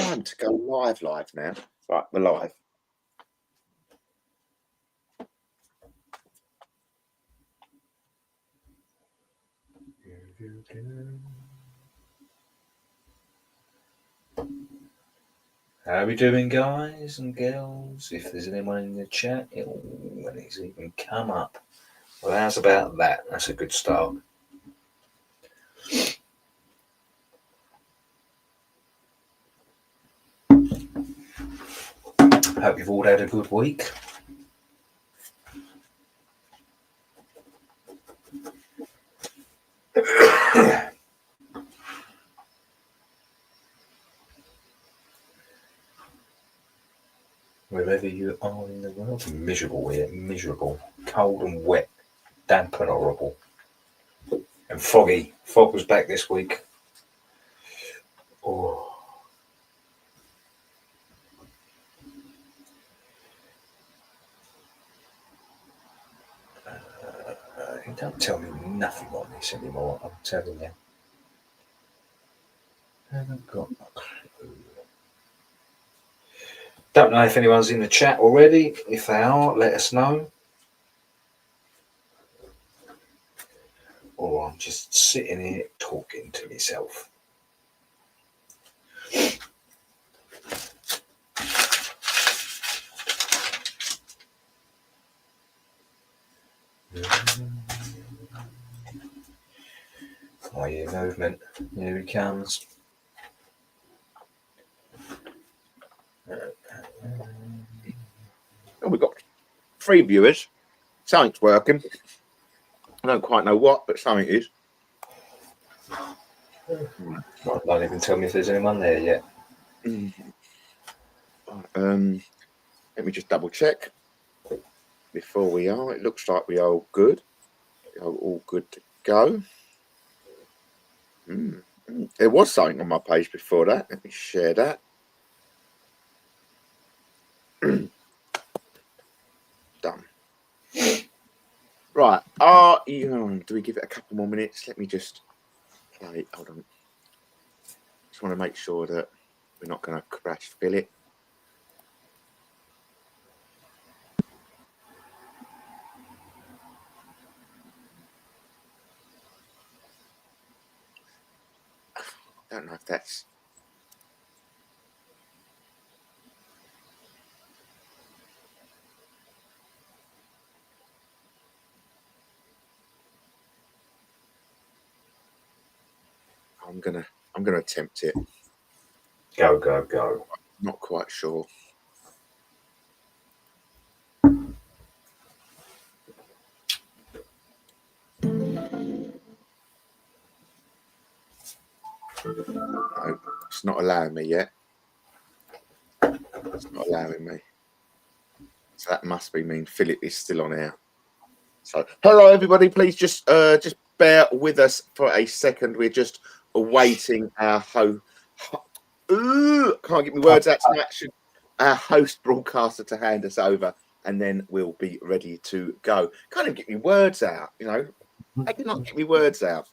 time to go live now. Right, we're live. How are we doing, guys and girls? If there's anyone in the chat, when it's even come up. Well, how's about that? That's a good start. Hope you've all had a good week. Wherever you are in the world, miserable here, miserable, cold and wet, damp and horrible, and foggy. Fog was back this week. Oh. Don't tell me nothing on this anymore, I'm telling you. I haven't got a clue. Don't know if anyone's in the chat already. If they are, let us know. Or I'm just sitting here talking to myself. Oh yeah, movement. Here he comes. Oh, we've got 3 viewers. Something's working. I don't quite know what, but something is. Don't even tell me if there's anyone there yet. Let me just double check before we are. It looks like we are all good. We are all good to go. There was something on my page before that. Let me share that. Done. Right. Do we give it a couple more minutes? Let me just play. Hold on. Just want to make sure that we're not going to crash fill it. I don't know if that's. I'm gonna attempt it. Go. Not quite sure. No, it's not allowing me yet. It's not allowing me. So that must mean Philip is still on air. So hello everybody, please just bear with us for a second. We're just awaiting our can't get my words out tonight. Our host broadcaster to hand us over, and then we'll be ready to go. Can't even get my words out, you know. I cannot get my words out.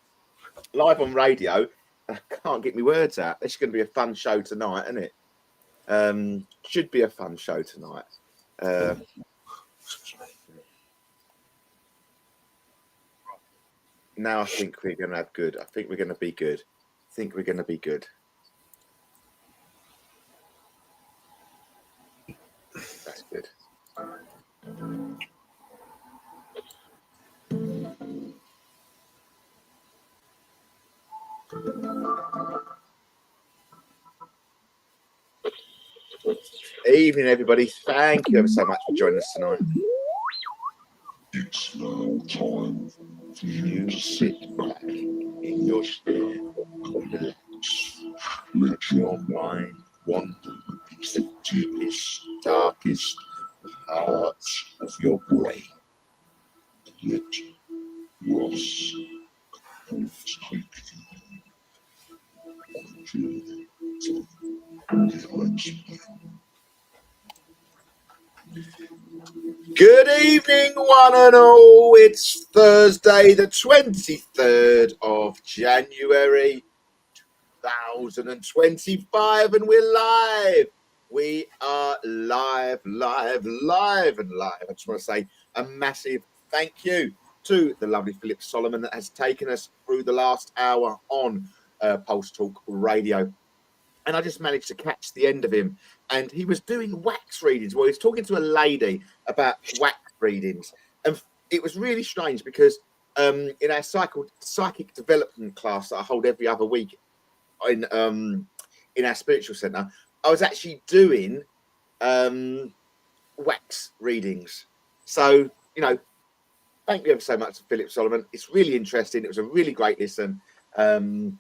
Live on radio, I can't get my words out. This is going to be a fun show tonight, isn't it? Should be a fun show tonight. Now I think we're going to have good. I think we're going to be good. That's good. Evening, everybody. Thank you ever so much for joining us tonight. It's now time for you to sit back in your chair and relax. Let your mind wander into the deepest, darkest parts of your brain. Let Ross take you on a journey to the unexplained. Good evening, one and all. It's Thursday, the 23rd of January, 2025, and we're live. We are live. I just want to say a massive thank you to the lovely Philip Solomon that has taken us through the last hour on Pulse Talk Radio. And I just managed to catch the end of him. And he was doing wax readings. Well, he was talking to a lady about wax readings. And it was really strange because in our psychic development class that I hold every other week in our spiritual center, I was actually doing wax readings. So, you know, thank you ever so much to Philip Solomon. It's really interesting. It was a really great listen. And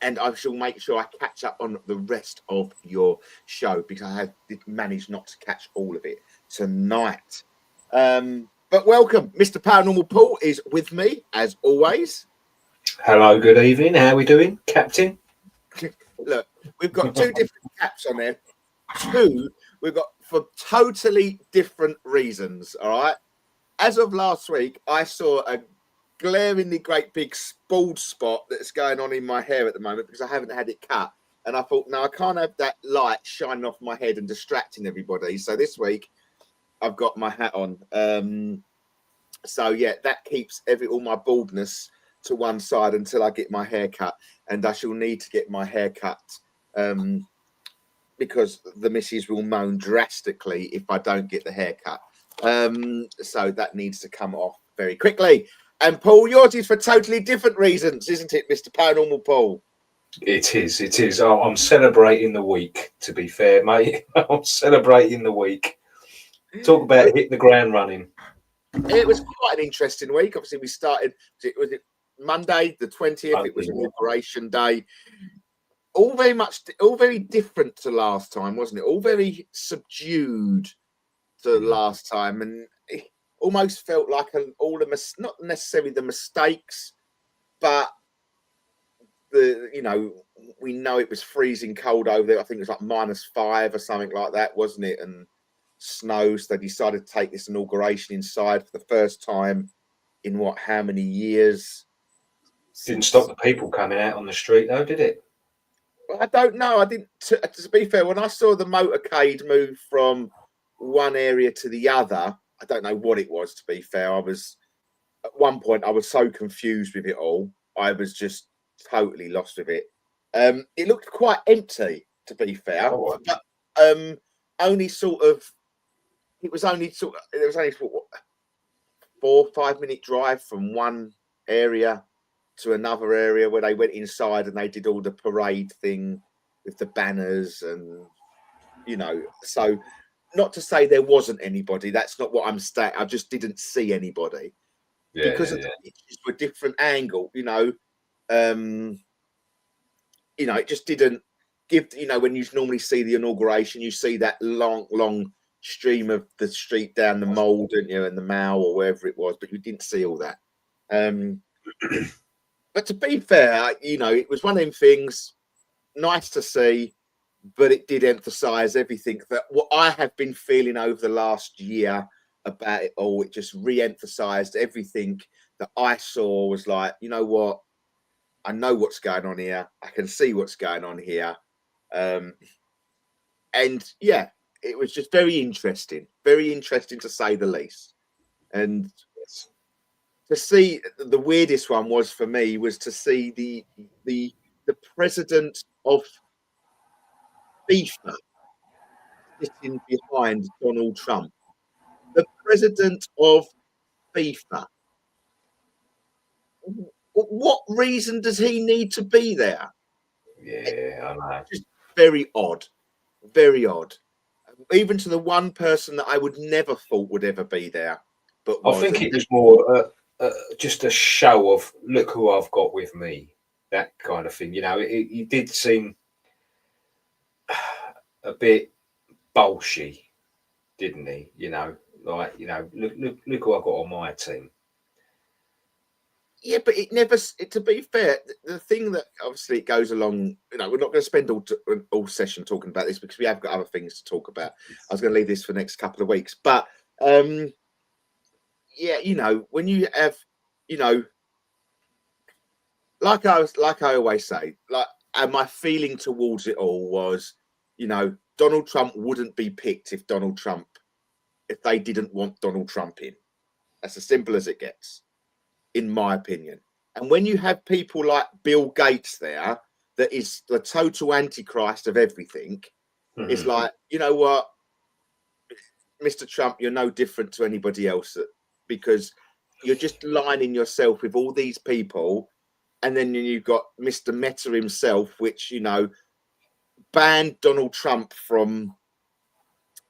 I shall make sure I catch up on the rest of your show because I have managed not to catch all of it tonight. But welcome, Mr. Paranormal Paul is with me as always. Hello, good evening. How are we doing, Captain? Look, we've got two different caps on there. Two we've got for totally different reasons. All right. As of last week, I saw a glaringly great big bald spot that's going on in my hair at the moment because I haven't had it cut. And I thought, no, I can't have that light shining off my head and distracting everybody. So this week I've got my hat on. So yeah, that keeps all my baldness to one side until I get my hair cut. And I shall need to get my hair cut because the missus will moan drastically if I don't get the haircut. So that needs to come off very quickly. And Paul, yours is for totally different reasons, isn't it, Mr. Paranormal Paul? It is. I'm celebrating the week, to be fair, mate. I'm celebrating the week. Talk about hit the ground running. It was quite an interesting week. Obviously, we started, was it Monday, the 20th? It was Inauguration Day. All very different to last time, wasn't it? All very subdued to last time. And it almost felt like not necessarily the mistakes, but we know it was freezing cold over there. I think it was like -5 or something like that, wasn't it? And snow. So they decided to take this inauguration inside for the first time in how many years? Didn't stop the people coming out on the street, though, did it? I don't know. I didn't. To be fair, when I saw the motorcade move from one area to the other, I don't know what it was. To be fair, at one point I was so confused with it all. I was just totally lost with it. It looked quite empty, to be fair, but only sort of. It was only there was only 4 or 5 minute drive from one area to another area where they went inside and they did all the parade thing with the banners and so not to say there wasn't anybody. That's not what I'm saying. I just didn't see anybody because the pictures were a different angle. It just didn't give. When you normally see the inauguration, you see that long stream of the street down the Mole, didn't you, and the Mall or wherever it was, but you didn't see all that. But to be fair, it was one of them things. Nice to see. But it did emphasize everything that what I have been feeling over the last year about it all. It just re-emphasized everything that I saw was like, you know what? I know what's going on here. I can see what's going on here. And yeah, it was just very interesting to say the least. And to see the weirdest one was for me was to see the president of FIFA sitting behind Donald Trump. The president of FIFA. What reason does he need to be there? Yeah, I know. Just very odd. Very odd. Even to the one person that I would never thought would ever be there. But I think it was more just a show of look who I've got with me. That kind of thing. It did seem a bit bolshy, didn't he? Look who I got on my team. Yeah, but it never. To be fair, the thing that obviously it goes along. We're not going to spend all session talking about this because we have got other things to talk about. I was going to leave this for the next couple of weeks, but yeah, when you have, like I always say, like and my feeling towards it all was, you know, Donald Trump wouldn't be picked if they didn't want Donald Trump in. That's as simple as it gets, in my opinion. And when you have people like Bill Gates there, that is the total antichrist of everything, it's like, you know what, Mr. Trump, you're no different to anybody else, because you're just lining yourself with all these people. And then you've got Mr. Meta himself, which, you know, banned Donald Trump from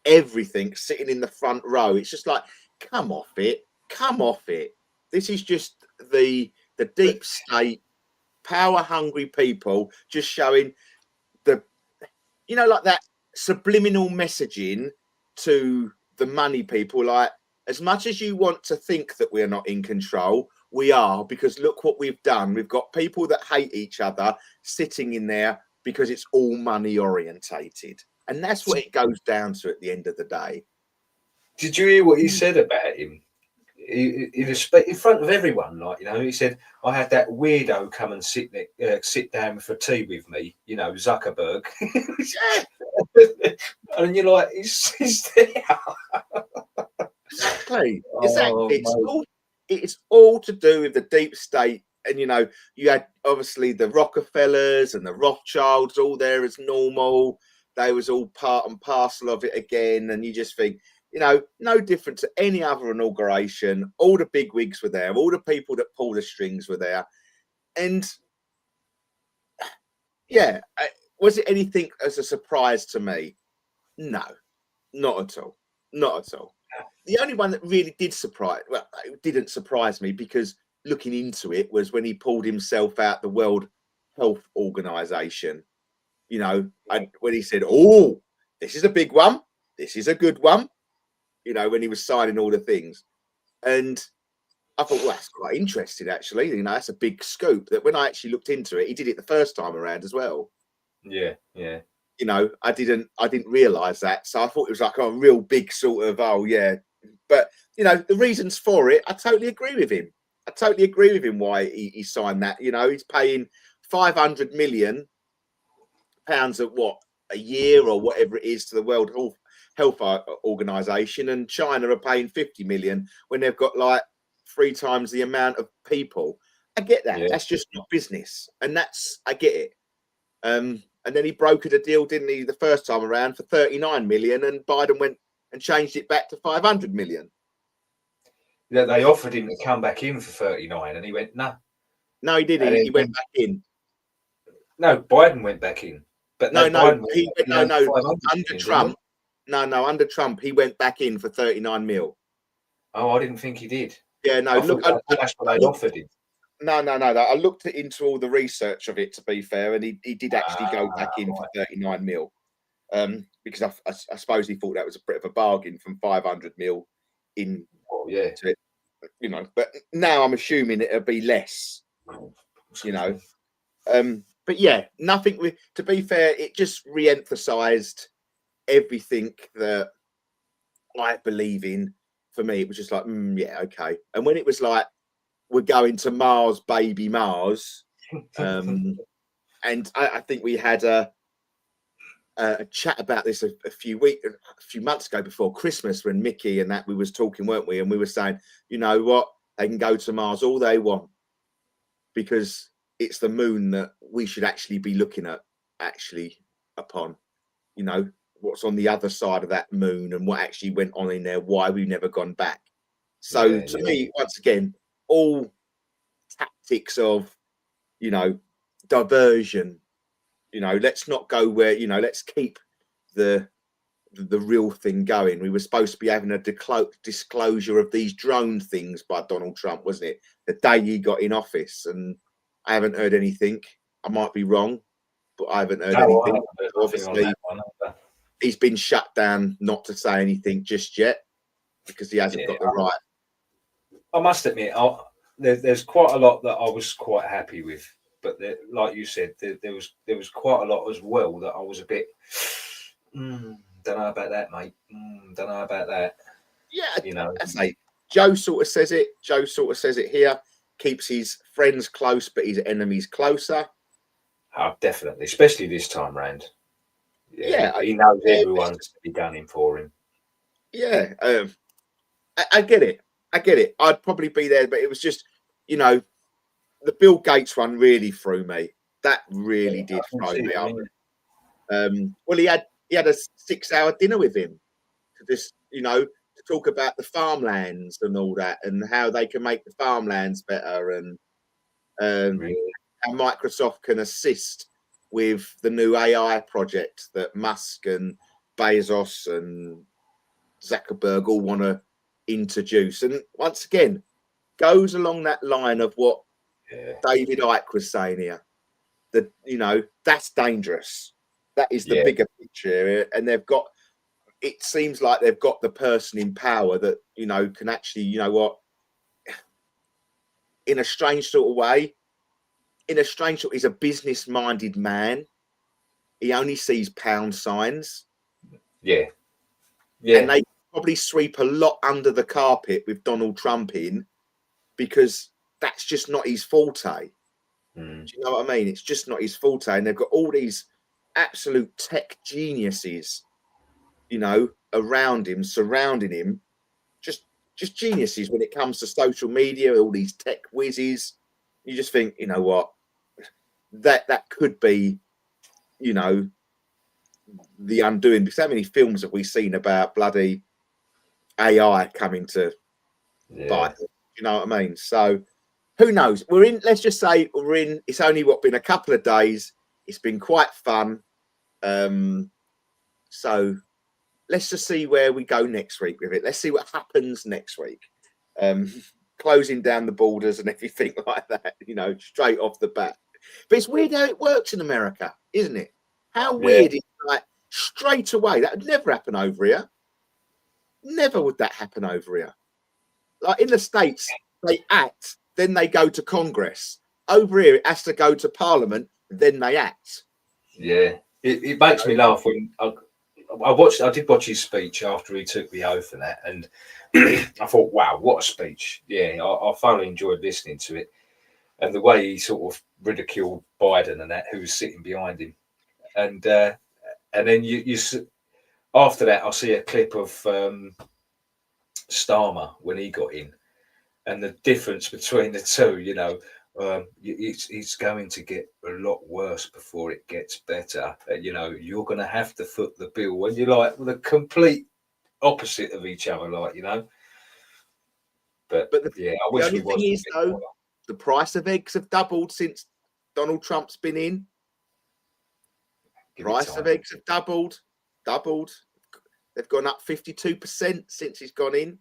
everything, sitting in the front row. It's just like, come off it. This is just the deep state, power hungry people just showing the, you know, like that subliminal messaging to the money people. Like, as much as you want to think that we're not in control, we are, because look what we've done. We've got people that hate each other sitting in there because it's all money orientated. And that's what it goes down to at the end of the day. Did you hear what he said about him? In front of everyone, like, you know, he said, I had that weirdo come and sit down for tea with me, you know, Zuckerberg. And you're like, he's there. Exactly. It's all to do with the deep state. And, you know, you had obviously the Rockefellers and the Rothschilds all there as normal. They was all part and parcel of it again. And you just think, you know, no different to any other inauguration. All the big wigs were there. All the people that pull the strings were there. And yeah, was it anything as a surprise to me? No, not at all. Not at all. The only one that really didn't surprise me, because looking into it, was when he pulled himself out the World Health Organization. You know, when he said, "Oh, this is a big one. This is a good one." You know, when he was signing all the things, and I thought, well, that's quite interesting, actually. You know, that's a big scoop. That when I actually looked into it, he did it the first time around as well. Yeah. You know, I didn't realize that, so I thought it was like a real big sort of, oh yeah. But you know, the reasons for it, I totally agree with him. Why he signed that. You know, he's paying £500 million a year or whatever it is to the World Health Organization, and China are paying 50 million when they've got like 3 times the amount of people. I get that. Yeah. That's just not business, and I get it. And then he brokered a deal, didn't he, the first time around for 39 million, and Biden went and changed it back to 500 million. Yeah, they offered him to come back in for 39, and he went, no. No, he didn't. He went back in. No, Biden went back in. But under Trump. Under Trump, he went back in for 39 mil. Oh, I didn't think he did. Yeah, no. That's what they'd offered him. No. I looked into all the research of it, to be fair, and he did actually go back in for 39 mil. Because I suppose he thought that was a bit of a bargain from 500 mil in. Oh, yeah. To, you know, but now I'm assuming it'll be less. You know, but yeah, nothing. To be fair, it just re-emphasized everything that I believe in. For me, it was just like, yeah, okay. And when it was like, we're going to Mars, baby Mars. And I think we had a chat about this a few months ago before Christmas, when Mickey and that we was talking, weren't we? And we were saying, you know what, they can go to Mars all they want, because it's the moon that we should actually be looking at upon, you know, what's on the other side of that moon and what actually went on in there, why we've never gone back. So to me, once again, all tactics of, you know, diversion, you know, let's not go where, you know, let's keep the real thing going. We were supposed to be having a disclosure of these drone things by Donald Trump, wasn't it, the day he got in office? And I haven't heard anything. I might be wrong, but I haven't heard anything. Obviously, he's been shut down not to say anything just yet, because he hasn't got the right. I must admit, there's quite a lot that I was quite happy with, but like you said, there was quite a lot as well that I was a bit, don't know about that, mate. Don't know about that. Yeah, you know. I say Joe sort of says it. Joe sort of says it here. Keeps his friends close, but his enemies closer. Oh, definitely, especially this time round. Yeah, he knows everyone's to be gunning for him. Yeah, I get it. I get it. I'd probably be there, but it was just, you know, the Bill Gates one really threw me. That really did throw me up. Well, he had a 6-hour dinner with him to just, you know, to talk about the farmlands and all that, and how they can make the farmlands better, and Really? how Microsoft can assist with the new AI project that Musk and Bezos and Zuckerberg all want to introduce. And once again, goes along that line of what David Icke was saying here. That, you know, that's dangerous. That is the bigger picture, and they've got. It seems like they've got the person in power that, you know, can actually, you know what, in a strange sort of way, he's a business-minded man. He only sees pound signs. Yeah. And they probably sweep a lot under the carpet with Donald Trump in, because that's just not his forte. Do you know what I mean? It's just not his forte. And they've got all these absolute tech geniuses, you know, around him, surrounding him, just geniuses when it comes to social media, all these tech whizzes. You just think, you know what, that could be, you know, the undoing. Because how many films have we seen about bloody AI coming to bite? You know what I mean? So who knows? We're in. Let's just say we're in. It's only been a couple of days. It's been quite fun. So let's just see where we go next week with it. Let's see what happens next week. Closing down the borders and everything like that, you know, straight off the bat. But it's weird how it works in America, isn't it? How weird it's like straight away. That would never happen over here. Never would that happen over here. Like in the States, they act, then they go to Congress. Over here, it has to go to Parliament, then they act. Yeah, it makes me laugh when I did watch his speech after he took the oath and that, and I thought, wow, what a speech! Yeah, I thoroughly enjoyed listening to it, and the way he sort of ridiculed Biden and that, who was sitting behind him, and then you after that, I see a clip of Starmer when he got in, and the difference between the two, you know. It's going to get a lot worse before it gets better. You know, you're going to have to foot the bill when you're like the complete opposite of each other, like, you know. But I wish the only we was. thing is, though, the price of eggs have doubled since Donald Trump's been in. Price of eggs have doubled. They've gone up 52% since he's gone in.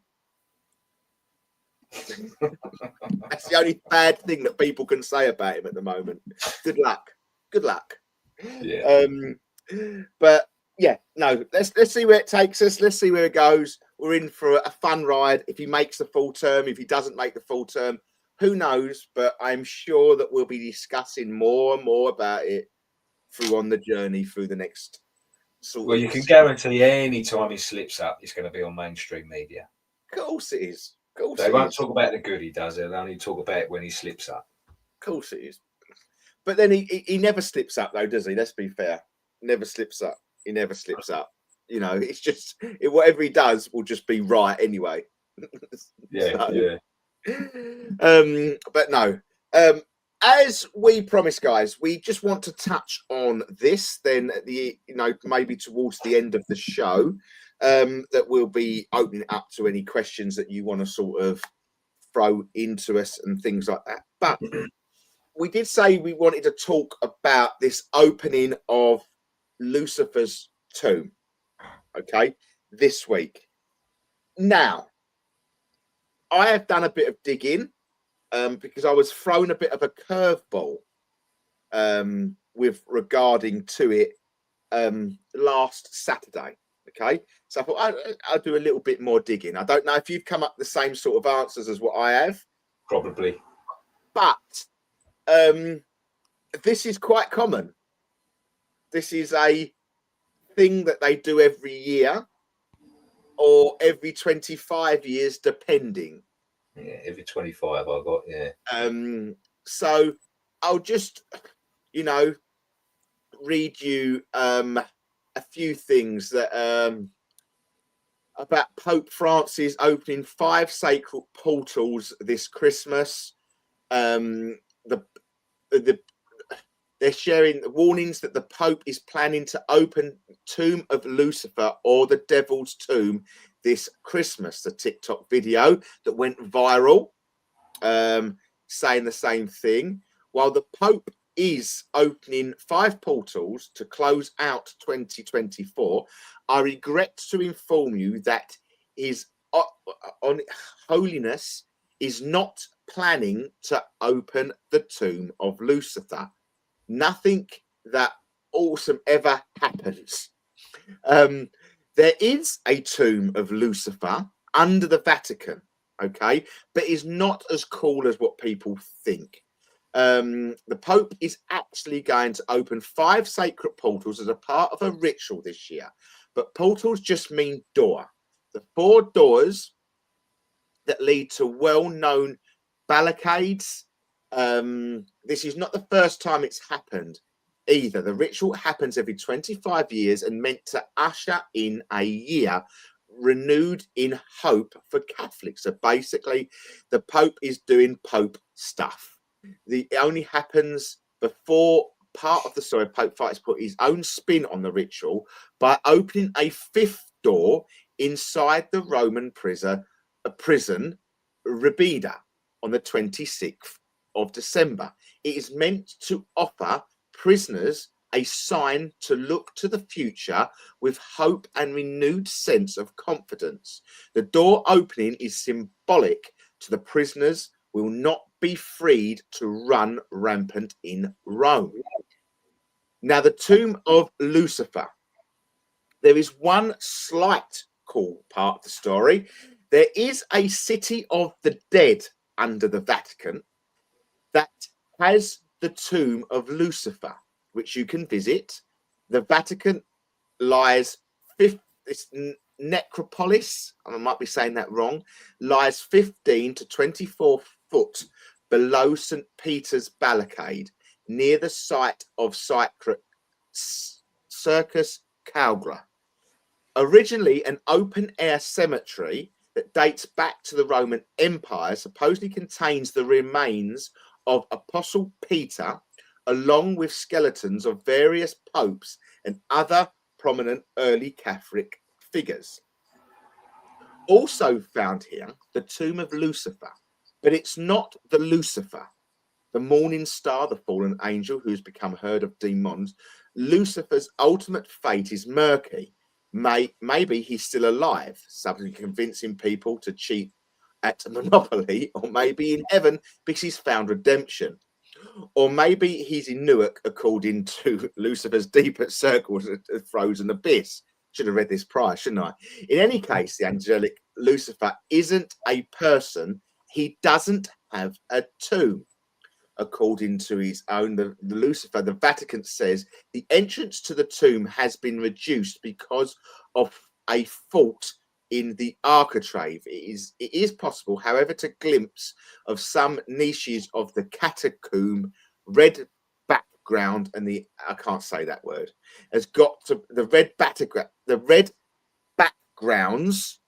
That's the only bad thing that people can say about him at the moment. Good luck. Yeah. But yeah, no. Let's see where it takes us. Let's see where it goes. We're in for a fun ride. If he makes the full term, if he doesn't make the full term, who knows? But I'm sure that we'll be discussing more and more about it on the journey through the next sort. Well, you can guarantee any time he slips up, it's going to be on mainstream media. Of course it is. They won't talk about the good he does. They'll only talk about it when he slips up. Of course it is. But then he never slips up, though, does he? Let's be fair. Never slips up. He never slips up. You know, it's just whatever he does will just be right anyway. Yeah. But no. As we promised, guys, we just want to touch on this. Then maybe towards the end of the show, that we'll be opening up to any questions that you want to sort of throw into us and things like that. But we did say we wanted to talk about this opening of Lucifer's tomb, okay, this week. Now, I have done a bit of digging because I was thrown a bit of a curveball with regarding to it last Saturday, okay? So I thought I'll do a little bit more digging. I don't know if you've come up with the same sort of answers as what I have. Probably. But this is quite common. This is a thing that they do every year or every 25 years, depending. Yeah, every 25 I got, yeah. So I'll just, read you a few things that about Pope Francis opening 5 sacred portals this Christmas. The they're sharing warnings that the Pope is planning to open Tomb of Lucifer or the Devil's Tomb this Christmas. The TikTok video that went viral, saying the same thing. While the Pope is opening 5 portals to close out 2024, I regret to inform you that His Holiness is not planning to open the Tomb of Lucifer. Nothing that awesome ever happens. There is a Tomb of Lucifer under the Vatican, okay, but it's not as cool as what people think. The Pope is actually going to open 5 sacred portals as a part of a ritual this year, but portals just mean door. The 4 doors that lead to well-known barricades. This is not the first time it's happened either. The ritual happens every 25 years and meant to usher in a year renewed in hope for Catholics. So basically, the Pope is doing Pope stuff. It only happens before part of the story. Pope Francis put his own spin on the ritual by opening a 5th door inside the Roman prison Rabida on the 26th of December. It is meant to offer prisoners a sign to look to the future with hope and renewed sense of confidence. The door opening is symbolic to the prisoners will not be freed to run rampant in Rome. Now, the Tomb of Lucifer. There is one slight cool part of the story. There is a city of the dead under the Vatican that has the Tomb of Lucifer, which you can visit. The Vatican lies this necropolis, I might be saying that wrong, lies 15 to 24 foot below St. Peter's Barricade, near the site of Circus Calgra. Originally an open-air cemetery that dates back to the Roman Empire, supposedly contains the remains of Apostle Peter, along with skeletons of various popes and other prominent early Catholic figures. Also found here, the Tomb of Lucifer, but it's not the Lucifer, the morning star, the fallen angel who's become herd of demons. Lucifer's ultimate fate is murky. Maybe he's still alive, something convincing people to cheat at Monopoly, or maybe in heaven because he's found redemption. Or maybe he's in Newark, according to Lucifer's deepest circles, a frozen abyss. Should have read this prior, shouldn't I? In any case, the angelic Lucifer isn't a person. He doesn't have a tomb. According to his own, the Lucifer, the Vatican says the entrance to the tomb has been reduced because of a fault in the architrave. It is possible, however, to glimpse of some niches of the catacomb, red background, and I can't say that word, has got to the red backgrounds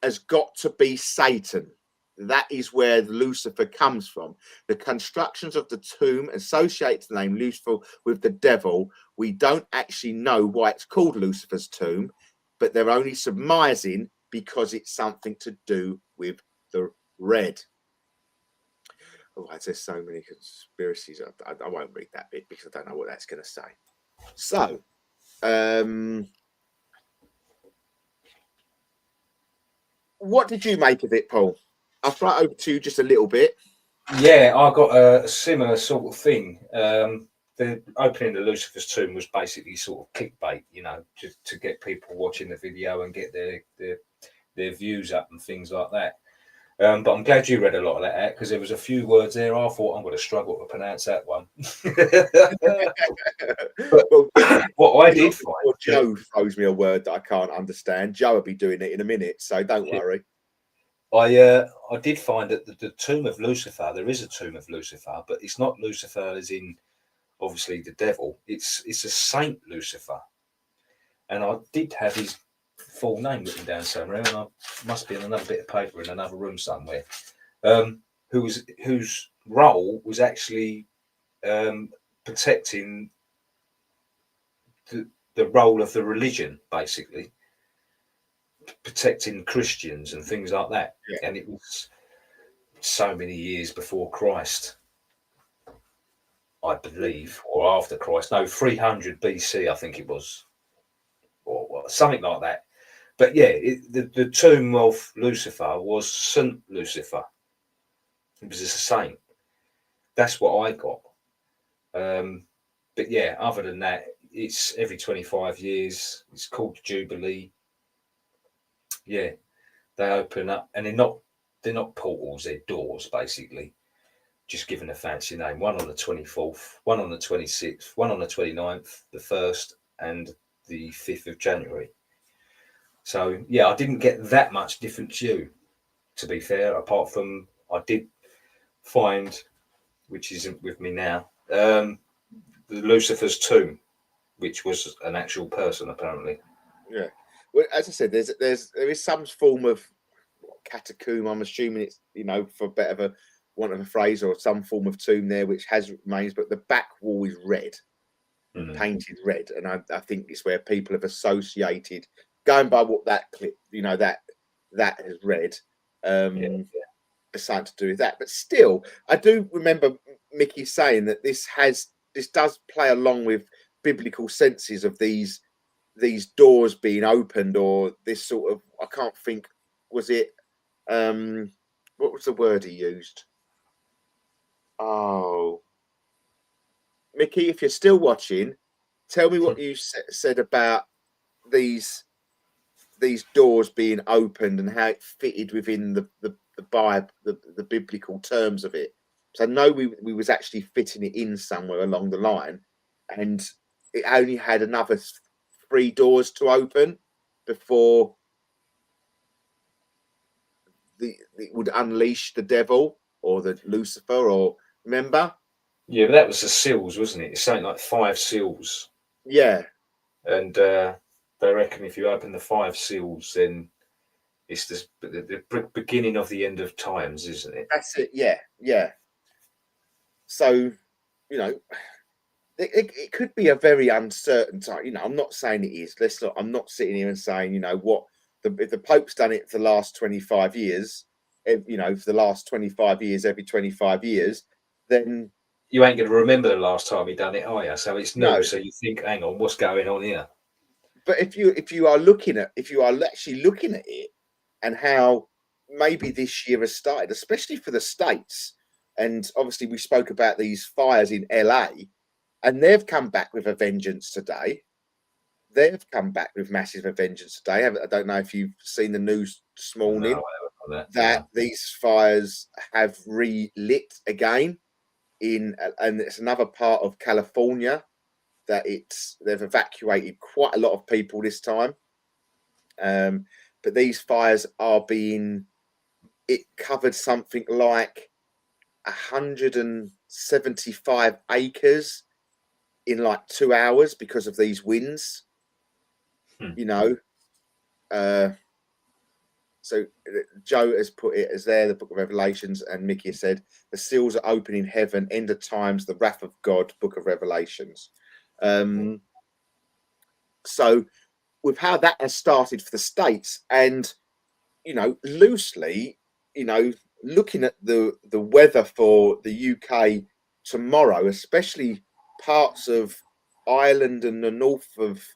has got to be Satan. That is where Lucifer comes from. The constructions of the tomb associate the name Lucifer with the devil. We don't actually know why it's called Lucifer's tomb, but they're only surmising because it's something to do with the red. Oh, there's so many conspiracies. I won't read that bit because I don't know what that's going to say. So, what did you make of it, Paul? I'll throw it over to you just a little bit. Yeah, I got a similar sort of thing. The opening of Lucifer's tomb was basically sort of clickbait, you know, just to get people watching the video and get their views up and things like that. But I'm glad you read a lot of that out because there was a few words there I thought I'm going to struggle to pronounce that one. But what I did find, Joe throws me a word that I can't understand. Joe will be doing it in a minute, so don't worry. I did find that the tomb of Lucifer, there is a tomb of Lucifer, but it's not Lucifer as in obviously the devil. It's a Saint Lucifer, and I did have his full name written down somewhere, and I must be in another bit of paper in another room somewhere. Whose role was actually protecting the role of the religion, basically protecting Christians and things like that. Yeah. And it was so many years before Christ, I believe, or after Christ. No, 300 BC, I think it was, or something like that. But yeah, the tomb of Lucifer was Saint Lucifer. It was a saint. That's what I got. But yeah, other than that, it's every 25 years. It's called Jubilee. Yeah, they open up, and they're not portals, they're doors, basically. Just given a fancy name. One on the 24th, one on the 26th, one on the 29th, the 1st, and the 5th of January. So yeah, I didn't get that much different to you, to be fair, apart from I did find, which isn't with me now, the Lucifer's tomb, which was an actual person apparently. Yeah. Well, as I said, there is some form of catacomb. I'm assuming it's, you know, for better of a want of a phrase, or some form of tomb there which has remains, but the back wall is red, painted red, and I think it's where people have associated, going by what that clip, you know, that has read, something to do with that. But still, I do remember Mickey saying that this does play along with biblical senses of these doors being opened, or this sort of, I can't think, was it what was the word he used? Oh, Mickey, if you're still watching, tell me what you said about these doors being opened and how it fitted within the Bible, the biblical terms of it. So I know we was actually fitting it in somewhere along the line, and it only had another 3 doors to open before it would unleash the devil or the Lucifer, or remember? Yeah, but that was the seals, wasn't it? It's something like 5 seals. Yeah. And they reckon if you open the 5 seals, then it's the beginning of the end of times, isn't it? That's it. Yeah, yeah. So, you know, it could be a very uncertain time. You know, I'm not saying it is. I'm not sitting here and saying, you know, what if the Pope's done it for the last 25 years, you know, for the last 25 years, every 25 years, then you ain't going to remember the last time he done it, are you? So it's new. No. So you think, hang on, what's going on here? But if you are actually looking at it, and how maybe this year has started, especially for the States, and obviously we spoke about these fires in LA, and they've come back with a vengeance today. They've come back with massive vengeance today. I don't know if you've seen the news this morning, that these fires have relit again and it's another part of California that they've evacuated quite a lot of people this time. But these fires it covered something like 175 acres in like 2 hours because of these winds. You know, so Joe has put it as there, the Book of Revelations, and Mickey has said the seals are open in heaven, end of times, the wrath of God, Book of Revelations. So with how that has started for the States, and, you know, loosely, you know, looking at the weather for the UK tomorrow, especially parts of Ireland and the north of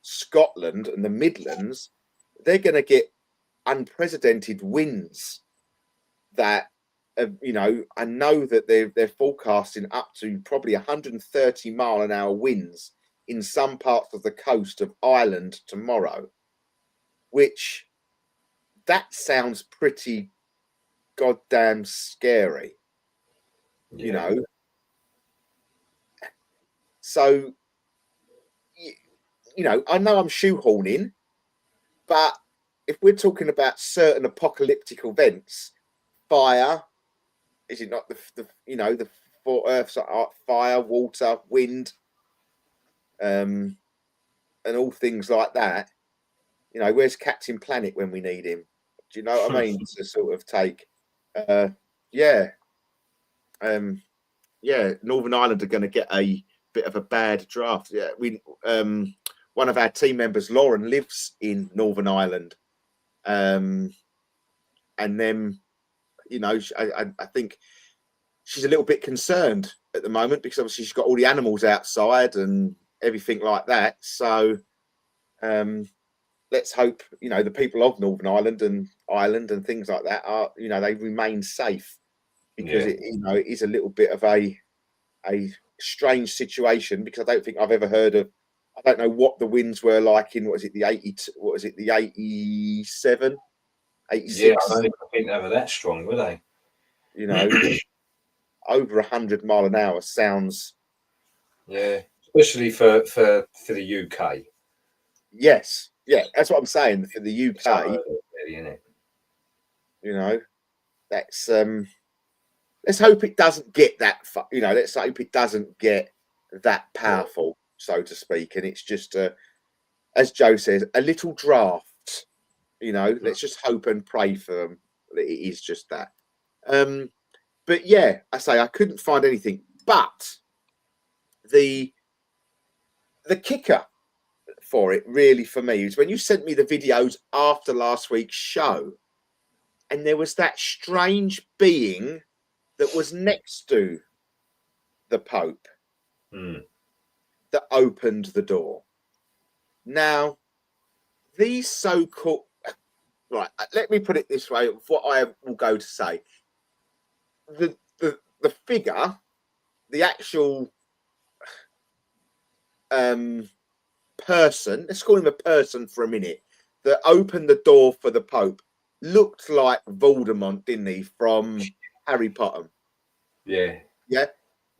Scotland and the Midlands, they're going to get unprecedented winds that, you know, I know that they're forecasting up to probably 130-mile-an-hour winds in some parts of the coast of Ireland tomorrow, which that sounds pretty goddamn scary, you know. So, you know, I know I'm shoehorning, but if we're talking about certain apocalyptic events, fire, is it not the for earth, fire, water, wind, and all things like that. You know, where's Captain Planet when we need him? Do you know what I mean? To sort of take, yeah, yeah. Northern Ireland are going to get a bit of a bad draft. Yeah, one of our team members, Lauren, lives in Northern Ireland, and then, you know, I think she's a little bit concerned at the moment because obviously she's got all the animals outside and everything like that. So let's hope, you know, the people of Northern Ireland and things like that are, you know, they remain safe, because it, you know, it is a little bit of a strange situation, because I don't think I've ever heard of. I don't know what the winds were like in, the 87, 86. Yeah, I don't think they were that strong, were they? You know, over 100 mile an hour sounds. Yeah, especially for the UK. Yes, yeah, that's what I'm saying. For the UK, really, isn't it? you know, that's let's hope it doesn't get that far. You know, let's hope it doesn't get that powerful, so to speak, and it's just as Joe says, a little draft. You know, let's just hope and pray for them that it is just that. But yeah, I say I couldn't find anything. But the kicker for it, really, for me, is when you sent me the videos after last week's show, and there was that strange being that was next to the Pope that opened the door. Now, these so-called, right, let me put it this way, what I will go to say. The figure, the actual person, let's call him a person for a minute, that opened the door for the Pope, looked like Voldemort, didn't he, from Harry Potter? Yeah. Yeah.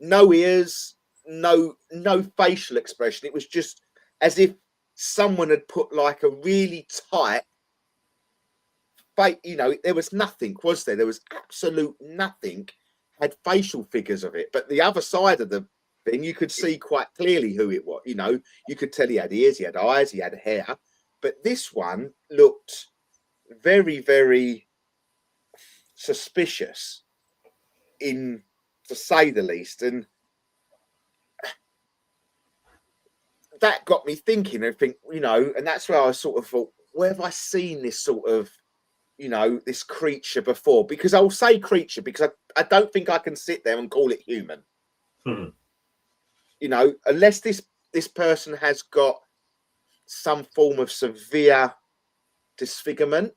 No ears, no facial expression. It was just as if someone had put like a really tight face, you know, there was nothing, was there? There was absolute nothing, had facial figures of it. But the other side of the thing, you could see quite clearly who it was. You know, you could tell he had ears, he had eyes, he had hair. But this one looked very, very suspicious, in to say the least. And that got me thinking, you know, and that's where I sort of thought, where have I seen this sort of, you know, this creature before? Because I'll say creature because I don't think I can sit there and call it human. You know, unless this person has got some form of severe disfigurement.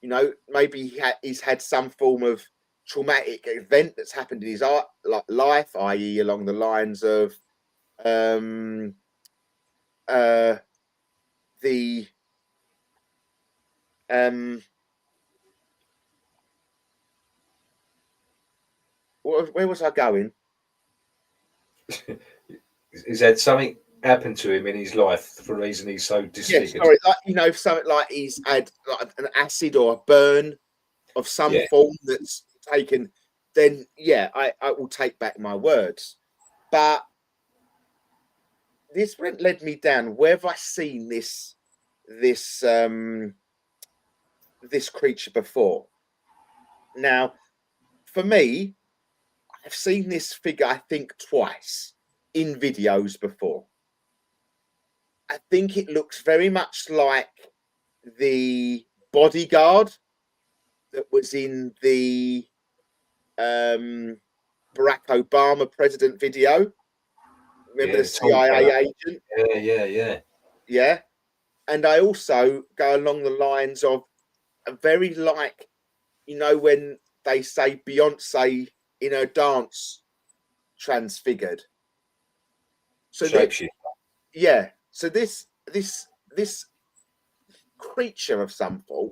You know, maybe he's had some form of traumatic event that's happened in his life, i.e., along the lines of where was I going? He's had something happen to him in his life for the reason he's so disfigured. Yeah, sorry, like, you know, something like he's had like an acid or a burn of some form that's taken. Then yeah, I will take back my words. But this led me down. Where have I seen this creature before? Now, for me, I've seen this figure, I think, twice in videos before. I think it looks very much like the bodyguard that was in the Barack Obama president video. Remember the CIA agent? Yeah. And I also go along the lines of a very like, you know, when they say Beyonce in her dance transfigured. So yeah. So this creature of some form,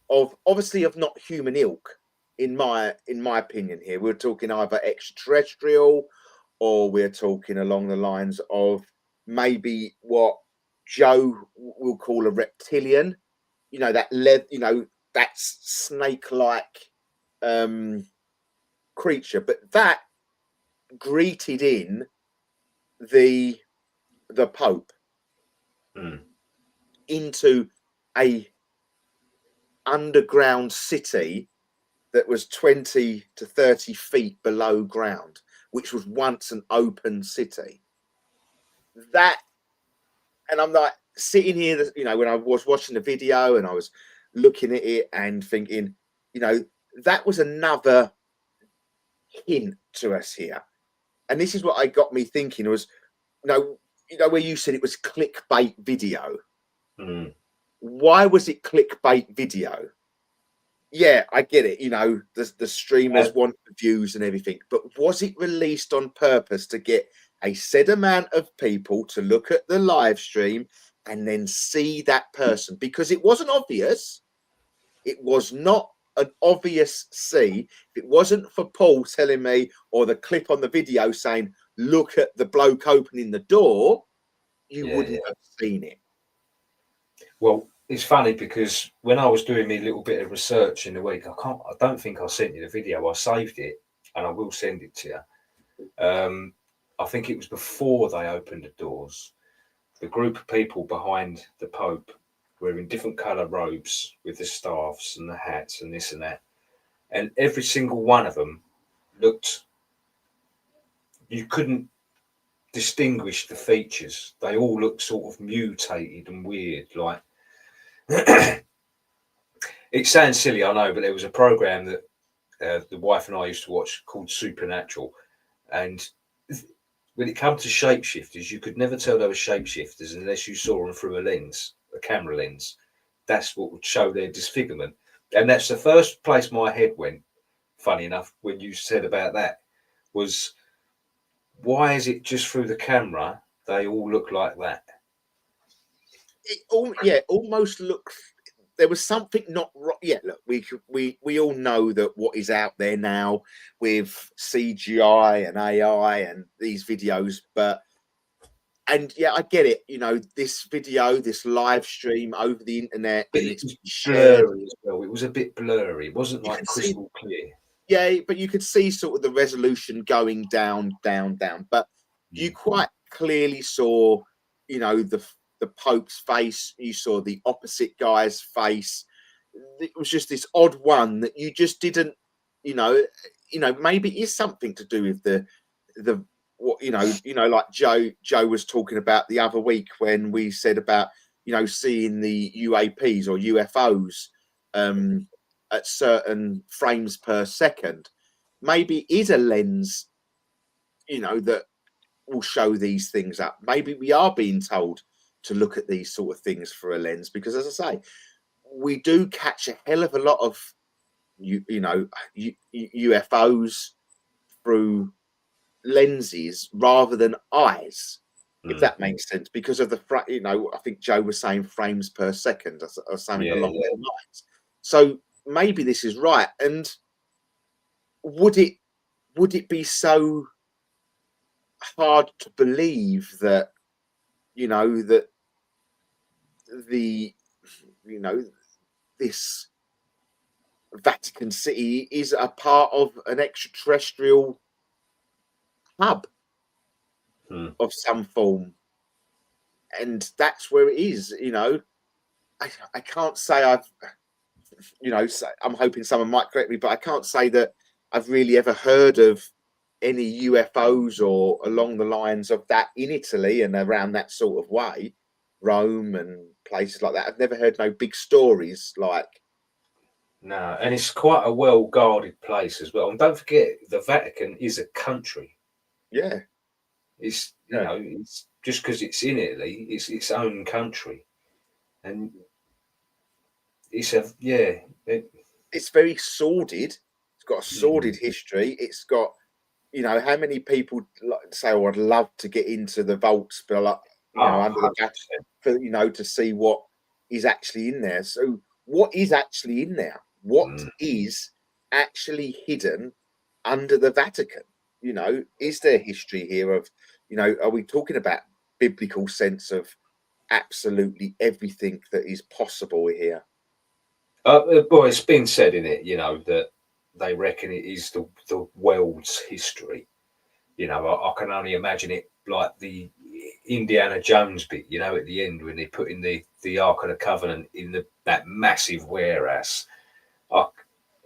of obviously of not human ilk, in my opinion here. We're talking either extraterrestrial, or we're talking along the lines of maybe what Joe will call a reptilian. You know, that that snake-like creature, but that greeted in the Pope into a underground city that was 20 to 30 feet below ground, which was once an open city. That, and I'm like sitting here, you know, when I was watching the video and I was looking at it and thinking, you know, that was another hint to us here. And this is what I got me thinking was, you know, where you said it was clickbait video. Why was it clickbait video? Yeah, I get it. You know, the streamers want the views and everything, but was it released on purpose to get a set amount of people to look at the live stream and then see that person? Because it wasn't obvious. It was not an obvious see. If it wasn't for Paul telling me, or the clip on the video saying, look at the bloke opening the door, you wouldn't have seen it. Well, it's funny because when I was doing my little bit of research in the week, I don't think I sent you the video. I saved it and I will send it to you. I think it was before they opened the doors. The group of people behind the Pope were in different colour robes with the staffs and the hats and this and that. And every single one of them looked, you couldn't distinguish the features. They all looked sort of mutated and weird. Like, it sounds silly, I know, but there was a program that the wife and I used to watch called Supernatural. And when it comes to shapeshifters, you could never tell they were shapeshifters unless you saw them through a lens, a camera lens. That's what would show their disfigurement. And that's the first place my head went, funny enough, when you said about that, was why is it just through the camera they all look like that? It almost looked, there was something not right. Yeah, look, we all know that what is out there now with CGI and AI and these videos, and yeah, I get it. You know, this video, this live stream over the internet, But and it it's was blurry as well. It was a bit blurry. It wasn't like crystal clear. Yeah, but you could see sort of the resolution going down. But you quite clearly saw, you know, the Pope's face. You saw the opposite guy's face. It was just this odd one that you just didn't, you know, maybe it is something to do with the what you know, like Joe was talking about the other week when we said about, you know, seeing the UAPs or UFOs at certain frames per second. Maybe it is a lens, you know, that will show these things up. Maybe we are being told to look at these sort of things for a lens, because as I say, we do catch a hell of a lot of UFOs through lenses rather than eyes, if that makes sense, because of the I think Joe was saying frames per second or something along those lines. So maybe this is right. And would it be so hard to believe that, you know, that this Vatican City is a part of an extraterrestrial hub of some form, and that's where it is? You know, I can't say I've, you know, I'm hoping someone might correct me, but I can't say that I've really ever heard of any UFOs or along the lines of that in Italy and around that sort of way, Rome and places like that. I've never heard no big stories like. No, and it's quite a well-guarded place as well. And don't forget, the Vatican is a country. Yeah. It's, you know, it's just because it's in Italy, it's its own country. And it's it's very sordid. It's got a sordid history. It's got, you know, how many people say, "Oh, I'd love to get into the vaults, but like, you know, under the Vatican, for, you know, to see what is actually in there." So, what is actually in there? What is actually hidden under the Vatican? You know, is there history here of, you know, are we talking about biblical sense of absolutely everything that is possible here? Well, it's been said in it, you know, that they reckon it is the world's history. You know, I can only imagine it like the Indiana Jones bit, you know, at the end when they put in the Ark of the Covenant in that massive warehouse.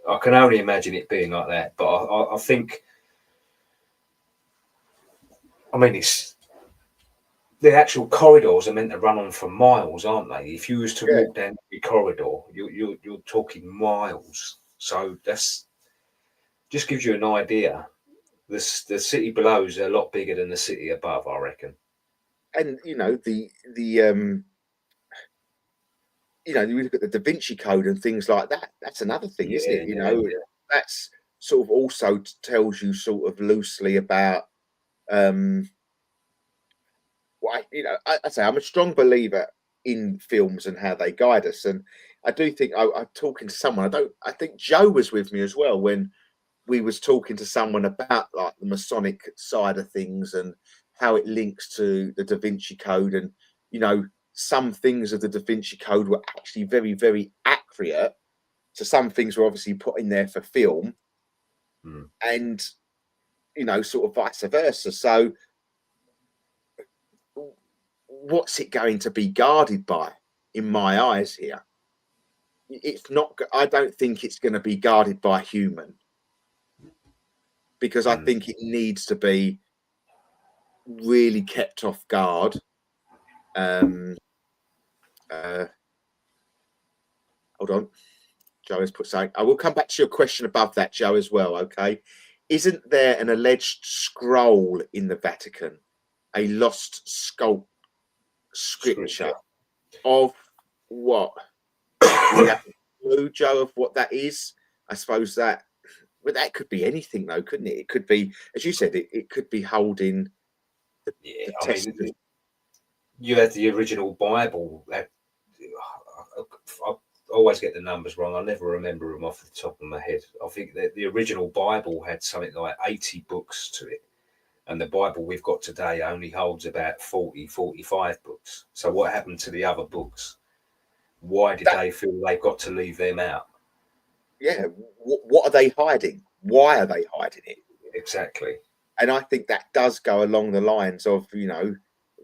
I can only imagine it being like that. But I think, I mean, it's the actual corridors are meant to run on for miles, aren't they? If you was to Yeah. walk down the corridor, you're talking miles. So that's just gives you an idea. The city below is a lot bigger than the city above, I reckon. And you know you know, you look at the Da Vinci Code and things like that. That's another thing, isn't Yeah, it? You yeah, know, yeah. that's sort of also tells you sort of loosely about why, you know, I say I'm a strong believer in films and how they guide us. And I do think I'm talking to someone. I think Joe was with me as well when we was talking to someone about like the Masonic side of things and how it links to the Da Vinci Code. And you know, some things of the Da Vinci Code were actually very, very accurate. So some things were obviously put in there for film, and you know, sort of vice versa. So what's it going to be guarded by? In my eyes, here, it's not. I don't think it's going to be guarded by human because I think it needs to be really kept off guard. Hold on, Joe has put saying. I will come back to your question above that, Joe, as well. Okay, isn't there an alleged scroll in the Vatican, a lost scripture of what? Do you have a clue, Joe, of what that is? I suppose that, but that could be anything, though, couldn't it? It could be, as you said, it could be holding Yeah, the I test. mean, you had the original Bible. I always get the numbers wrong. I never remember them off the top of my head. I think that the original Bible had something like 80 books to it. And the Bible we've got today only holds about 40, 45 books. So what happened to the other books? Why did they feel they've got to leave them out? Yeah, what are they hiding? Why are they hiding it? Exactly. And I think that does go along the lines of, you know,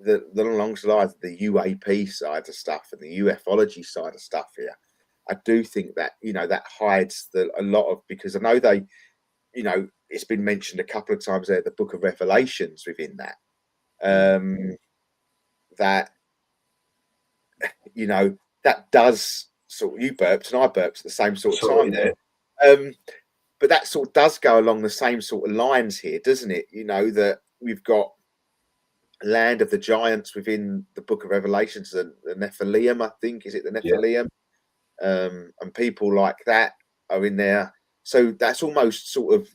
the along the lines of the UAP side of stuff and the ufology side of stuff here. I do think that, you know, that hides a lot of, because I know they, you know, it's been mentioned a couple of times there, the Book of Revelations within that. That, you know, that does sort of, you burped and I burped at the same sort of time there. But that sort of does go along the same sort of lines here, doesn't it? You know, that we've got land of the giants within the Book of Revelations, the Nephilim, I think, is it the Nephilim? And people like that are in there. So that's almost sort of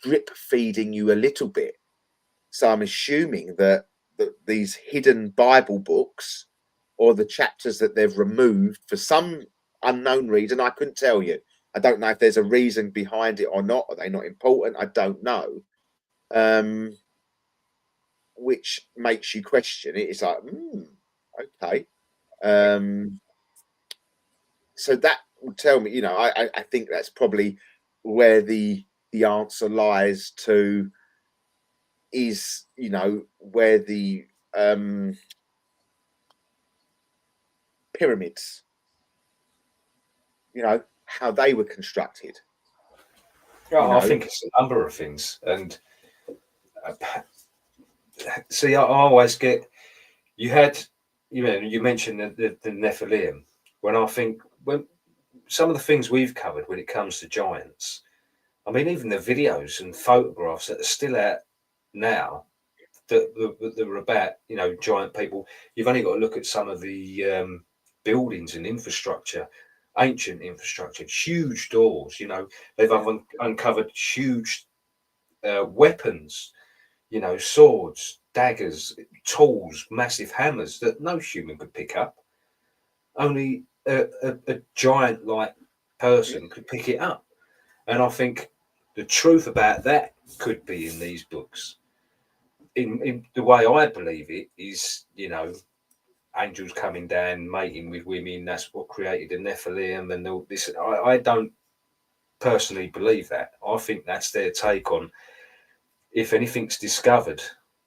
drip feeding you a little bit. So I'm assuming that these hidden Bible books or the chapters that they've removed for some unknown reason, I couldn't tell you. I don't know if there's a reason behind it or not. Are they not important? I don't know. Which makes you question it. It's like, okay. So that would tell me, you know, I think that's probably where the answer lies to, is, you know, where the pyramids, you know, how they were constructed. Yeah, I think it's a number of things. And see, I always get, you had, you know, you mentioned the Nephilim. When some of the things we've covered when it comes to giants, I mean, even the videos and photographs that are still out now that are about, you know, giant people. You've only got to look at some of the buildings and infrastructure, ancient infrastructure, huge doors. You know, they've uncovered huge weapons. You know, swords, daggers, tools, massive hammers that no human could pick up. Only a giant like person could pick it up. And I think the truth about that could be in these books. In the way I believe it is, you know, angels coming down, mating with women. That's what created the Nephilim and all this. I don't personally believe that. I think that's their take on, if anything's discovered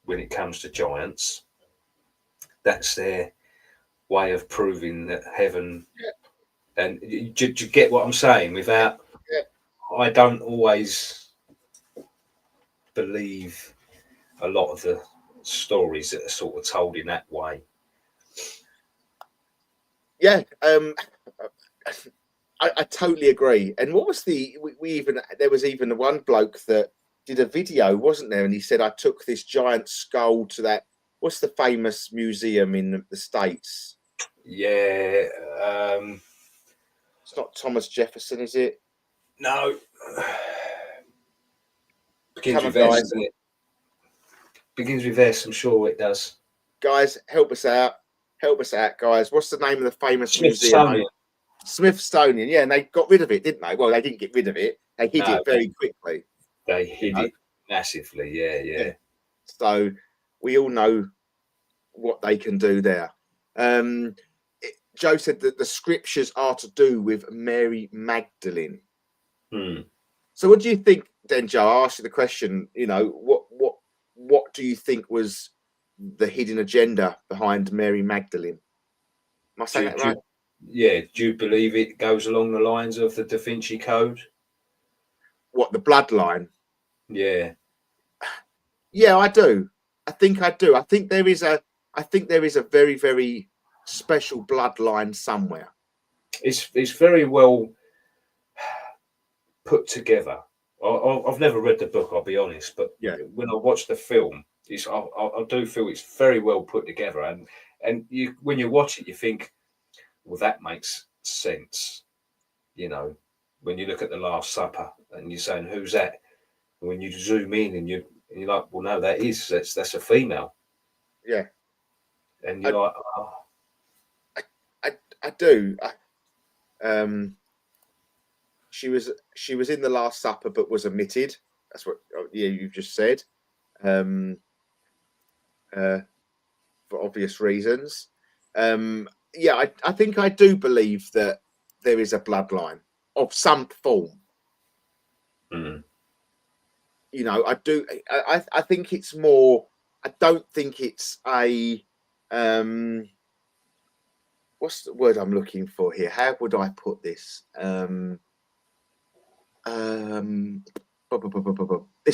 when it comes to giants, that's their way of proving that heaven. And do you get what I'm saying? Without, Yeah. I don't always believe a lot of the stories that are sort of told in that way. Yeah, I totally agree. And what was we even, there was even the one bloke that did a video, wasn't there? And he said, I took this giant skull to that, what's the famous museum in the States? Yeah. It's not Thomas Jefferson, is it? No. Begins Come on, with S, guys. doesn't it? Begins with S, I'm sure it does. Guys, help us out. Help us out, guys. What's the name of the famous Smithsonian. museum? Smithsonian. Yeah, and they got rid of it, didn't they? Well, they didn't get rid of it. They hid it very quickly. They hid it massively. Yeah. So we all know what they can do there. Joe said that the scriptures are to do with Mary Magdalene. So what do you think then, Joe? I asked you the question, you know, what do you think was the hidden agenda behind Mary Magdalene? Am I saying that right? Yeah. Do you believe it goes along the lines of the Da Vinci Code? What, the bloodline? Yeah. Yeah, I do. I think I do. I think there is a very, very special bloodline somewhere. It's very well put together. I've never read the book, I'll be honest, but Yeah. when I watch the film, I do feel it's very well put together, and you, when you watch it, you think, well, that makes sense. You know, when you look at the Last Supper and you're saying, who's that? And when you zoom in and you're like, well, no, that's a female. Yeah. And you're like, oh. I do. She was in the Last Supper, but was omitted. That's what you've just said, for obvious reasons. Yeah, I think I do believe that there is a bloodline of some form. You know, I do. I think it's more. I don't think it's a. What's the word I'm looking for here? How would I put this? It's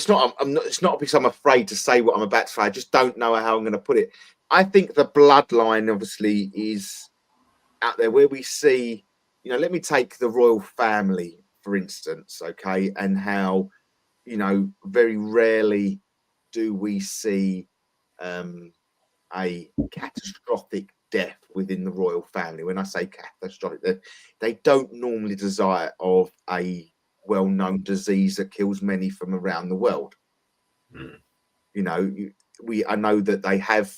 not. I'm not. It's not because I'm afraid to say what I'm about to say. I just don't know how I'm going to put it. I think the bloodline obviously is out there where we see. You know, let me take the royal family for instance, okay, and how, you know, very rarely do we see a catastrophic death within the royal family. When I say catastrophic, they don't normally desire of a well-known disease that kills many from around the world. You know, I know that they have